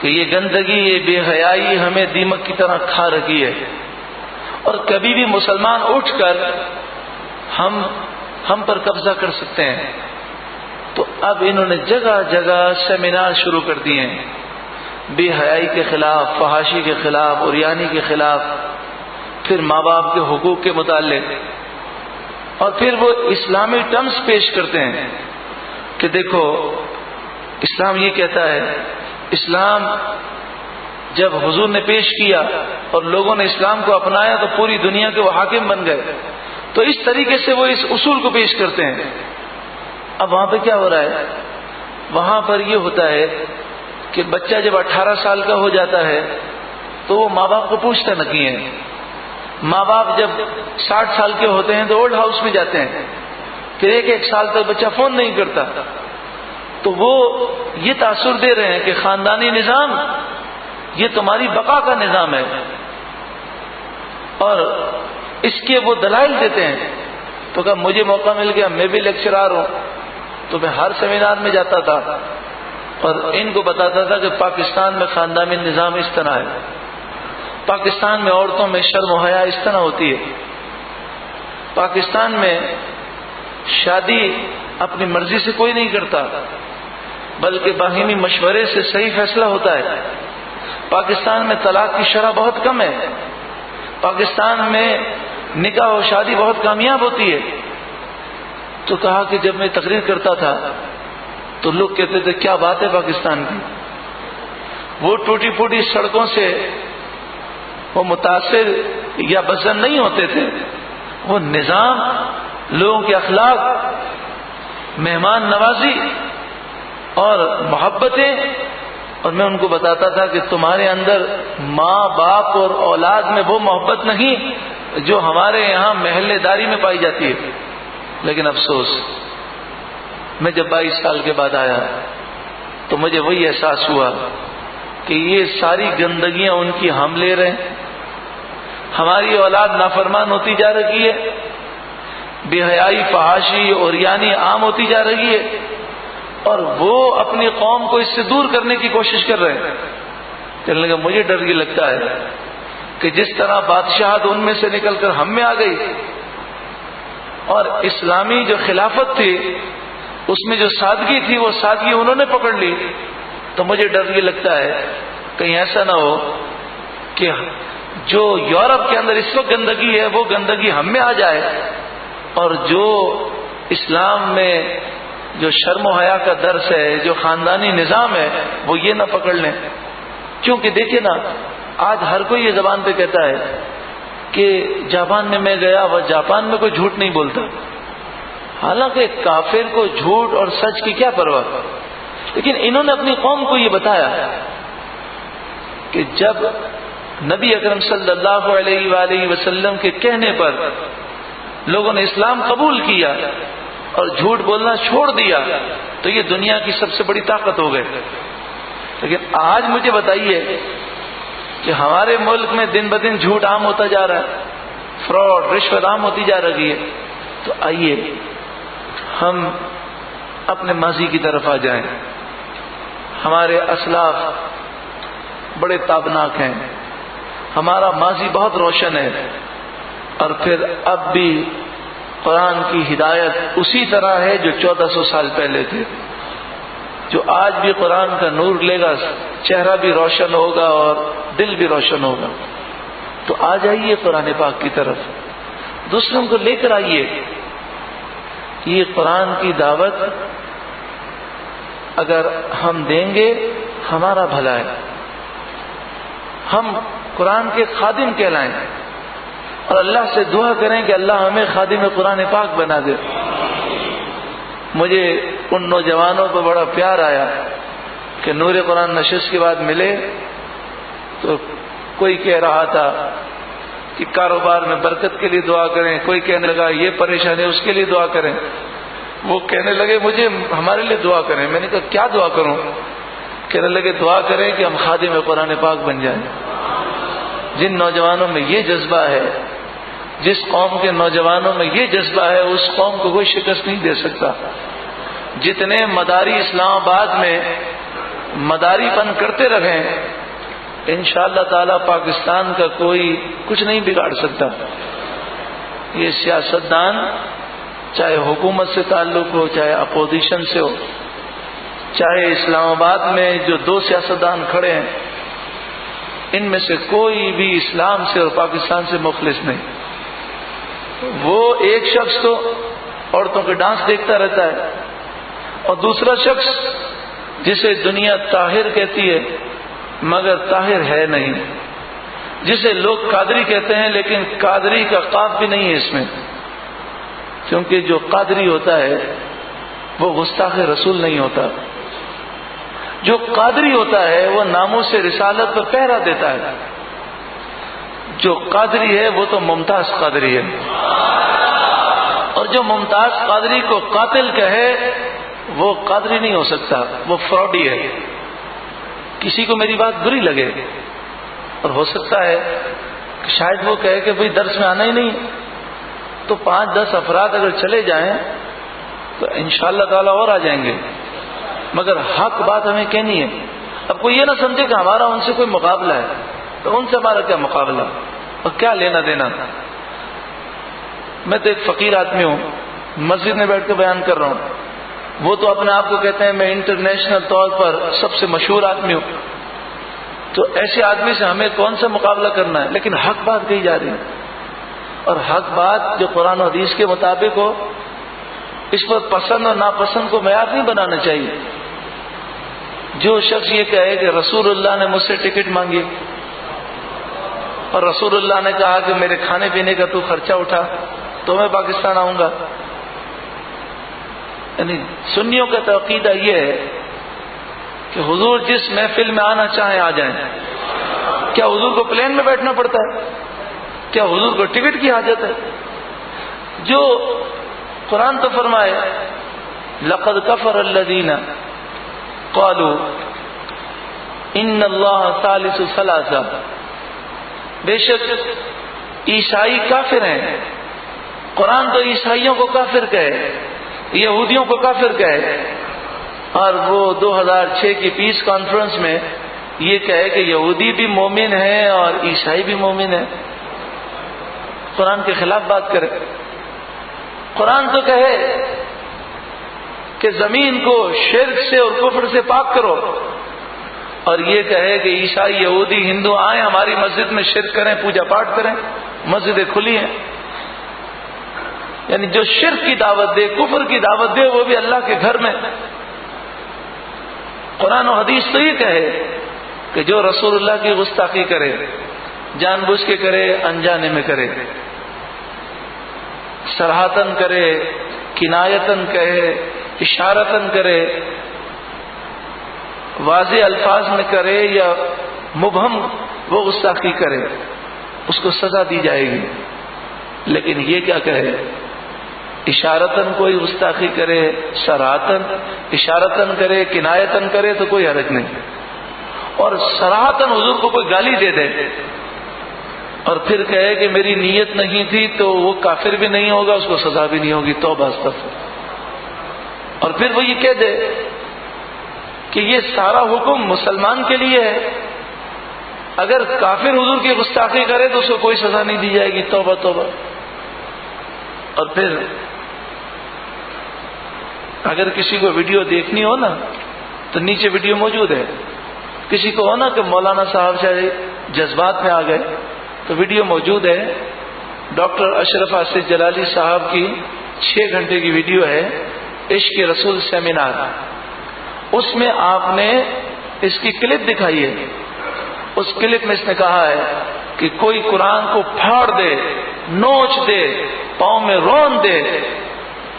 کہ یہ گندگی، یہ بے حیائی ہمیں دیمک کی طرح کھا رکھی ہے، اور کبھی بھی مسلمان اٹھ کر ہم پر قبضہ کر سکتے ہیں. تو اب انہوں نے جگہ جگہ سیمینار شروع کر دیے ہیں بے حیائی کے خلاف، فحاشی کے خلاف، عریانی کے خلاف، پھر ماں باپ کے حقوق کے متعلق. اور پھر وہ اسلامی ٹرمز پیش کرتے ہیں کہ دیکھو اسلام یہ کہتا ہے. اسلام جب حضور نے پیش کیا اور لوگوں نے اسلام کو اپنایا تو پوری دنیا کے وہ حاکم بن گئے. تو اس طریقے سے وہ اس اصول کو پیش کرتے ہیں. اب وہاں پہ کیا ہو رہا ہے؟ وہاں پر یہ ہوتا ہے کہ بچہ جب 18 سال کا ہو جاتا ہے تو وہ ماں باپ کو پوچھتا نہیں ہے. ماں باپ جب 60 سال کے ہوتے ہیں تو اولڈ ہاؤس میں جاتے ہیں، پھر ایک سال تک بچہ فون نہیں کرتا. تو وہ یہ تاثر دے رہے ہیں کہ خاندانی نظام یہ تمہاری بقا کا نظام ہے، اور اس کے وہ دلائل دیتے ہیں. تو کہا مجھے موقع مل گیا، میں بھی لیکچرار ہوں، تو میں ہر سیمینار میں جاتا تھا اور ان کو بتاتا تھا کہ پاکستان میں خاندانی نظام اس طرح ہے، پاکستان میں عورتوں میں شرم و حیا اس طرح ہوتی ہے، پاکستان میں شادی اپنی مرضی سے کوئی نہیں کرتا، بلکہ باہمی مشورے سے صحیح فیصلہ ہوتا ہے۔ پاکستان میں طلاق کی شرح بہت کم ہے، پاکستان میں نکاح و شادی بہت کامیاب ہوتی ہے۔ تو کہا کہ جب میں تقریر کرتا تھا تو لوگ کہتے تھے کیا بات ہے پاکستان کی، وہ ٹوٹی پھوٹی سڑکوں سے وہ متاثر یا بزن نہیں ہوتے تھے، وہ نظام، لوگوں کے اخلاق، مہمان نوازی اور محبتیں۔ اور میں ان کو بتاتا تھا کہ تمہارے اندر ماں باپ اور اولاد میں وہ محبت نہیں جو ہمارے یہاں محلے داری میں پائی جاتی ہے۔ لیکن افسوس، میں جب 22 سال کے بعد آیا تو مجھے وہی احساس ہوا کہ یہ ساری گندگیاں ان کی ہم لے رہے ہیں، ہماری اولاد نافرمان ہوتی جا رہی ہے، بے حیائی، فحاشی اور یعنی عام ہوتی جا رہی ہے، اور وہ اپنی قوم کو اس سے دور کرنے کی کوشش کر رہے ہیں۔ کہنے لگا مجھے ڈر یہ لگتا ہے کہ جس طرح بادشاہت ان میں سے نکل کر ہم میں آ گئی اور اسلامی جو خلافت تھی اس میں جو سادگی تھی وہ سادگی انہوں نے پکڑ لی، تو مجھے ڈر یہ لگتا ہے کہیں ایسا نہ ہو کہ جو یورپ کے اندر اس وقت گندگی ہے وہ گندگی ہم میں آ جائے، اور جو اسلام میں جو شرم و حیا کا درس ہے، جو خاندانی نظام ہے، وہ یہ نہ پکڑ لیں۔ کیونکہ دیکھیں نا، آج ہر کوئی یہ زبان پہ کہتا ہے کہ جاپان میں گیا، وہ جاپان میں کوئی جھوٹ نہیں بولتا، حالانکہ کافر کو جھوٹ اور سچ کی کیا پرواہ۔ لیکن انہوں نے اپنی قوم کو یہ بتایا کہ جب نبی اکرم صلی اللہ علیہ وآلہ وسلم کے کہنے پر لوگوں نے اسلام قبول کیا اور جھوٹ بولنا چھوڑ دیا تو یہ دنیا کی سب سے بڑی طاقت ہو گئے۔ لیکن آج مجھے بتائیے کہ ہمارے ملک میں دن بدن جھوٹ عام ہوتا جا رہا ہے، فراڈ، رشوت عام ہوتی جا رہی ہے۔ تو آئیے ہم اپنے ماضی کی طرف آ جائیں۔ ہمارے اسلاف بڑے تابناک ہیں، ہمارا ماضی بہت روشن ہے، اور پھر اب بھی قرآن کی ہدایت اسی طرح ہے جو 1400 سال پہلے تھے۔ جو آج بھی قرآن کا نور لے گا چہرہ بھی روشن ہوگا اور دل بھی روشن ہوگا۔ تو آ جائیے قرآن پاک کی طرف، دوسروں کو لے کر آئیے۔ یہ قرآن کی دعوت اگر ہم دیں گے ہمارا بھلا ہے، ہم قرآن کے خادم کہلائیں اور اللہ سے دعا کریں کہ اللہ ہمیں خادم قرآن پاک بنا دے۔ مجھے ان نوجوانوں کو بڑا پیار آیا کہ نور قرآن نشست کے بعد ملے تو کوئی کہہ رہا تھا کہ کاروبار میں برکت کے لیے دعا کریں، کوئی کہنے لگا یہ پریشانی ہے اس کے لیے دعا کریں، وہ کہنے لگے مجھے ہمارے لیے دعا کریں۔ میں نے کہا کیا دعا کروں؟ کہنے لگے دعا کریں کہ ہم خادم قرآن پاک بن جائیں۔ جن نوجوانوں میں یہ جذبہ ہے، جس قوم کے نوجوانوں میں یہ جذبہ ہے، اس قوم کو کوئی شکست نہیں دے سکتا۔ جتنے مداری اسلام آباد میں مداری پن کرتے رہیں، انشاءاللہ تعالی پاکستان کا کوئی کچھ نہیں بگاڑ سکتا۔ یہ سیاستدان چاہے حکومت سے تعلق ہو، چاہے اپوزیشن سے ہو، چاہے اسلام آباد میں جو 2 سیاستدان کھڑے ہیں، ان میں سے کوئی بھی اسلام سے اور پاکستان سے مخلص نہیں۔ وہ ایک شخص تو عورتوں کے ڈانس دیکھتا رہتا ہے، اور دوسرا شخص جسے دنیا طاہر کہتی ہے مگر طاہر ہے نہیں، جسے لوگ قادری کہتے ہیں لیکن قادری کا قاف بھی نہیں ہے اس میں، کیونکہ جو قادری ہوتا ہے وہ گستاخ رسول نہیں ہوتا۔ جو قادری ہوتا ہے وہ ناموس رسالت پر پہرا دیتا ہے۔ جو قادری ہے وہ تو ممتاز قادری ہے، اور جو ممتاز قادری کو قاتل کہے وہ قادری نہیں ہو سکتا، وہ فراڈی ہے۔ کسی کو میری بات بری لگے، اور ہو سکتا ہے کہ شاید وہ کہے کہ بھئی درس میں آنا ہی نہیں، تو 5-10 افراد اگر چلے جائیں تو انشاءاللہ تعالی اور آ جائیں گے، مگر حق بات ہمیں کہنی ہے۔ اب کوئی یہ نہ سمجھے کہ ہمارا ان سے کوئی مقابلہ ہے، تو ان سے ہمارا کیا مقابلہ اور کیا لینا دینا۔ میں تو ایک فقیر آدمی ہوں، مسجد میں بیٹھ کے بیان کر رہا ہوں، وہ تو اپنے آپ کو کہتے ہیں میں انٹرنیشنل طور پر سب سے مشہور آدمی ہوں. تو ایسے آدمی سے ہمیں کون سا مقابلہ کرنا ہے؟ لیکن حق بات کہی جا رہی ہے، اور حق بات جو قرآن و حدیث کے مطابق ہو، اس پر پسند اور ناپسند کو معیار نہیں بنانا چاہیے. جو شخص یہ کہے کہ رسول اللہ نے مجھ سے ٹکٹ مانگی اور رسول اللہ نے کہا کہ میرے کھانے پینے کا تو خرچہ اٹھا تو میں پاکستان آؤں گا، یعنی سنیوں کا تو عقیدہ یہ ہے کہ حضور جس محفل میں آنا چاہیں آ جائیں. کیا حضور کو پلین میں بیٹھنا پڑتا ہے؟ کیا حضور کو ٹکٹ کی حاجت ہے؟ جو قرآن تو فرمائے لقد کفر الذین قالوا ان اللہ ثالث ثلاثہ، بے شک عیسائی کافر ہیں. قرآن تو عیسائیوں کو کافر کہے، یہودیوں کو کافر کہے، اور وہ 2006 کی پیس کانفرنس میں یہ کہے کہ یہودی بھی مومن ہے اور عیسائی بھی مومن ہے. قرآن کے خلاف بات کرے. قرآن تو کہے کہ زمین کو شرک سے اور کفر سے پاک کرو، اور یہ کہے کہ عیسائی یہودی ہندو آئیں ہماری مسجد میں شرک کریں، پوجا پاٹ کریں، مسجدیں کھلی ہیں. یعنی جو شرک کی دعوت دے، کفر کی دعوت دے، وہ بھی اللہ کے گھر میں. قرآن و حدیث تو یہ کہے کہ جو رسول اللہ کی گستاخی کرے، جان بوجھ کے کرے، انجانے میں کرے، صراحتاً کرے، کنایتاً کہے، اشارتاً کرے، واضح الفاظ میں کرے یا مبہم وہ گستاخی کرے، اس کو سزا دی جائے گی. لیکن یہ کیا کہے؟ اشارتاً کوئی گستاخی کرے، صراحتاً اشارتاً کرے، کنایتاً کرے تو کوئی حرج نہیں، اور صراحتاً حضور کو کوئی گالی دے دے اور پھر کہے کہ میری نیت نہیں تھی، تو وہ کافر بھی نہیں ہوگا، اس کو سزا بھی نہیں ہوگی. توبہ استغفر. اور پھر وہ یہ کہہ دے کہ یہ سارا حکم مسلمان کے لیے ہے، اگر کافر حضور کی گستاخی کرے تو اس کو کوئی سزا نہیں دی جائے گی. توبہ توبہ. اور پھر اگر کسی کو ویڈیو دیکھنی ہو نا تو نیچے ویڈیو موجود ہے. کسی کو ہو نا کہ مولانا صاحب شاید جذبات میں آ گئے تو ویڈیو موجود ہے. ڈاکٹر اشرف آصف جلالی صاحب کی 6 گھنٹے کی ویڈیو ہے، عشق رسول سیمینار. اس میں آپ نے اس کی کلپ دکھائی ہے. اس کلپ میں اس نے کہا ہے کہ کوئی قرآن کو پھاڑ دے، نوچ دے، پاؤں میں رون دے،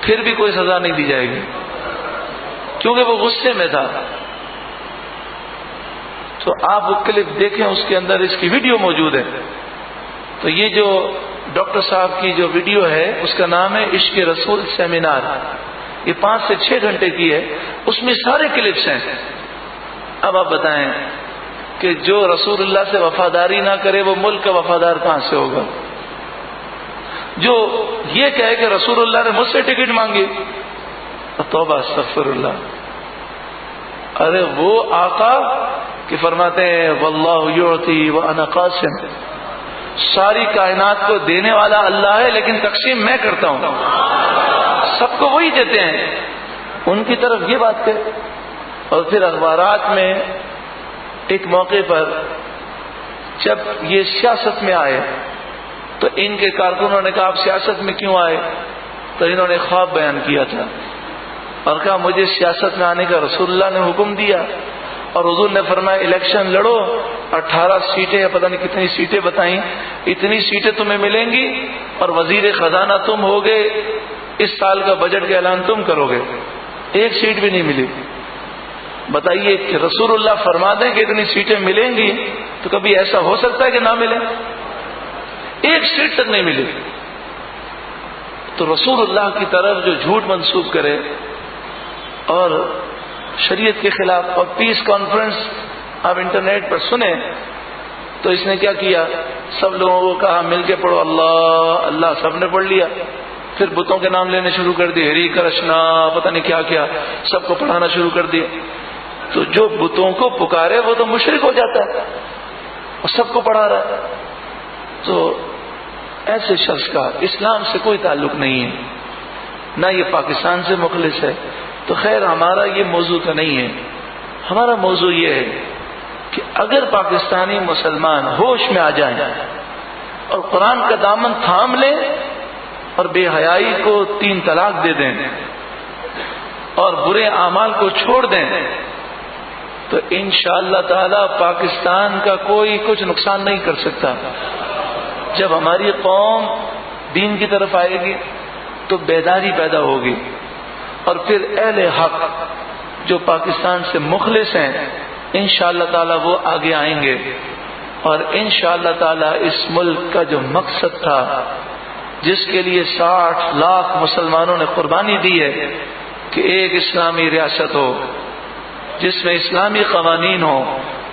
پھر بھی کوئی سزا نہیں دی جائے گی، کیونکہ وہ غصے میں تھا. تو آپ وہ کلپ دیکھیں، اس کے اندر اس کی ویڈیو موجود ہے. تو یہ جو ڈاکٹر صاحب کی جو ویڈیو ہے اس کا نام ہے عشق رسول سیمینار. یہ 5 سے 6 گھنٹے کی ہے، اس میں سارے کلپس ہیں. اب آپ بتائیں کہ جو رسول اللہ سے وفاداری نہ کرے وہ ملک کا وفادار کہاں سے ہوگا؟ جو یہ کہے کہ رسول اللہ نے مجھ سے ٹکٹ مانگی، توبہ استغفر اللہ. ارے وہ آقا کہ فرماتے ہیں واللہ یعطی وانا قاسم، ساری کائنات کو دینے والا اللہ ہے لیکن تقسیم میں کرتا ہوں، سب کو وہی دیتے ہیں. ان کی طرف یہ بات ہے. اور پھر اخبارات میں ایک موقع پر جب یہ سیاست میں آئے تو ان کے کارکنوں نے کہا آپ سیاست میں کیوں آئے؟ تو انہوں نے خواب بیان کیا تھا اور کہا مجھے سیاست میں آنے کا رسول اللہ نے حکم دیا، اور حضور نے فرمایا الیکشن لڑو، 18 سیٹیں یا پتہ نہیں کتنی سیٹیں بتائیں، اتنی سیٹیں تمہیں ملیں گی اور وزیر خزانہ تم ہوگے، اس سال کا بجٹ کا اعلان تم کرو گے. 1 سیٹ بھی نہیں ملی. بتائیے کہ رسول اللہ فرما دیں کہ اتنی سیٹیں ملیں گی تو کبھی ایسا ہو سکتا ہے کہ نہ ملے؟ 1 سیٹ تک نہیں ملی. تو رسول اللہ کی طرف جو جھوٹ منسوب کرے اور شریعت کے خلاف، اور پیس کانفرنس آپ انٹرنیٹ پر سنیں تو اس نے کیا کیا، سب لوگوں کو کہا مل کے پڑھو اللہ اللہ، سب نے پڑھ لیا. پھر بتوں کے نام لینے شروع کر دیے، ہری کرشنا پتہ نہیں کیا کیا، سب کو پڑھانا شروع کر دیا. تو جو بتوں کو پکارے وہ تو مشرک ہو جاتا ہے اور سب کو پڑھا رہا ہے. تو ایسے شخص کا اسلام سے کوئی تعلق نہیں ہے، نہ یہ پاکستان سے مخلص ہے. تو خیر ہمارا یہ موضوع تو نہیں ہے. ہمارا موضوع یہ ہے کہ اگر پاکستانی مسلمان ہوش میں آ جائیں اور قرآن کا دامن تھام لیں اور بے حیائی کو 3 طلاق دے دیں اور برے اعمال کو چھوڑ دیں تو انشاءاللہ تعالی پاکستان کا کوئی کچھ نقصان نہیں کر سکتا. جب ہماری قوم دین کی طرف آئے گی تو بیداری پیدا ہوگی اور پھر اہل حق جو پاکستان سے مخلص ہیں انشاءاللہ تعالی وہ آگے آئیں گے اور انشاءاللہ تعالی اس ملک کا جو مقصد تھا جس کے لیے 60 لاکھ مسلمانوں نے قربانی دی ہے کہ ایک اسلامی ریاست ہو جس میں اسلامی قوانین ہو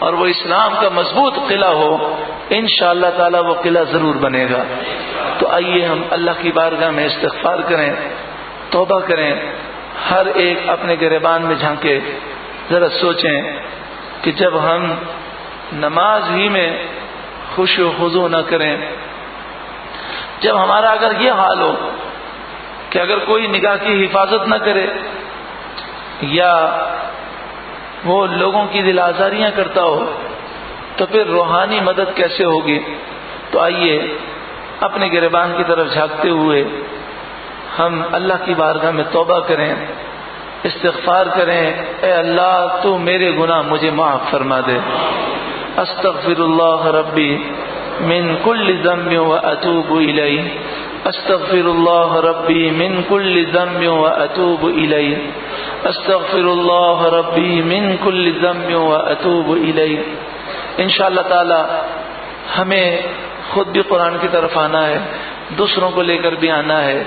اور وہ اسلام کا مضبوط قلعہ ہو، انشاءاللہ تعالی وہ قلعہ ضرور بنے گا. تو آئیے ہم اللہ کی بارگاہ میں استغفار کریں، توبہ کریں، ہر ایک اپنے گریبان میں جھانکے ذرا سوچیں کہ جب ہم نماز ہی میں خشوع و خضوع نہ کریں، جب ہمارا اگر یہ حال ہو کہ اگر کوئی نگاہ کی حفاظت نہ کرے یا وہ لوگوں کی دل آزاریاں کرتا ہو تو پھر روحانی مدد کیسے ہوگی؟ تو آئیے اپنے گریبان کی طرف جھانکتے ہوئے ہم اللہ کی بارگاہ میں توبہ کریں، استغفار کریں. اے اللہ تو میرے گناہ مجھے معاف فرما دے. استغفر اللہ ربی من کل ذنب واتوب الیہ، استغفر اللہ ربی من کل ذنب واتوب الیہ، استغفر اللہ ربی من کل ذنب واتوب الیہ. انشاءاللہ تعالی ہمیں خود بھی قرآن کی طرف آنا ہے، دوسروں کو لے کر بھی آنا ہے.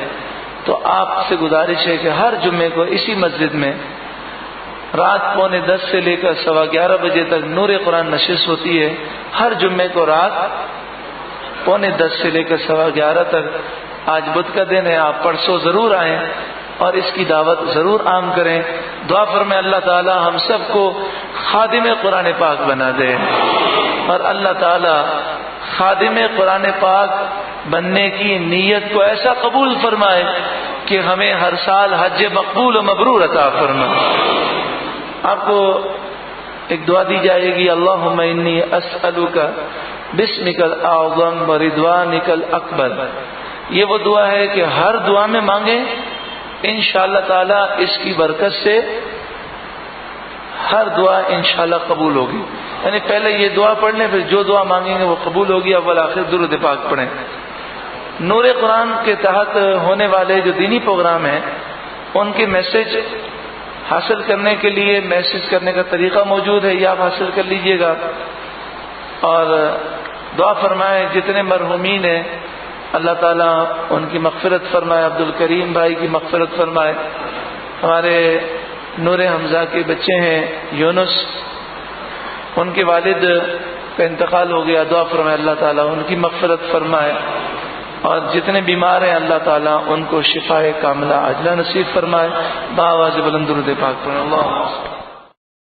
تو آپ سے گزارش ہے کہ ہر جمعے کو اسی مسجد میں رات 10:15 سے لے کر 11:15 بجے تک نور قرآن نشست ہوتی ہے. ہر جمعے کو رات 10:15 سے لے کر 11:15 تک. آج بدھ کا دن ہے، آپ پرسوں ضرور آئیں اور اس کی دعوت ضرور عام کریں. دعا فرمائیں اللہ تعالی ہم سب کو خادم قرآن پاک بنا دے اور اللہ تعالی خادم قرآن پاک بننے کی نیت کو ایسا قبول فرمائے کہ ہمیں ہر سال حج مقبول و مبرور عطا فرمائے. آپ کو ایک دعا دی جائے گی، اللہم انی اسألک بسمک الاعظم و رضوانک الاکبر. یہ وہ دعا ہے کہ ہر دعا میں مانگیں، انشاءاللہ تعالی اس کی برکت سے ہر دعا انشاءاللہ قبول ہوگی. یعنی پہلے یہ دعا پڑھ لیں، پھر جو دعا مانگیں گے وہ قبول ہوگی. اول آخر درود پاک پڑھیں. نور قرآن کے تحت ہونے والے جو دینی پروگرام ہیں ان کے میسج حاصل کرنے کے لیے میسج کرنے کا طریقہ موجود ہے، یہ آپ حاصل کر لیجئے گا. اور دعا فرمائیں جتنے مرحومین ہیں اللہ تعالیٰ ان کی مغفرت فرمائے. عبد الکریم بھائی کی مغفرت فرمائے. ہمارے نور حمزہ کے بچے ہیں یونس، ان کے والد کا انتقال ہو گیا، دعا فرمائے اللہ تعالیٰ ان کی مغفرت فرمائے. اور جتنے بیمار ہیں اللہ تعالیٰ ان کو شفائے کاملہ عاجلہ نصیب فرمائے. بآواز بلند درود پاک پڑھیں. اللہ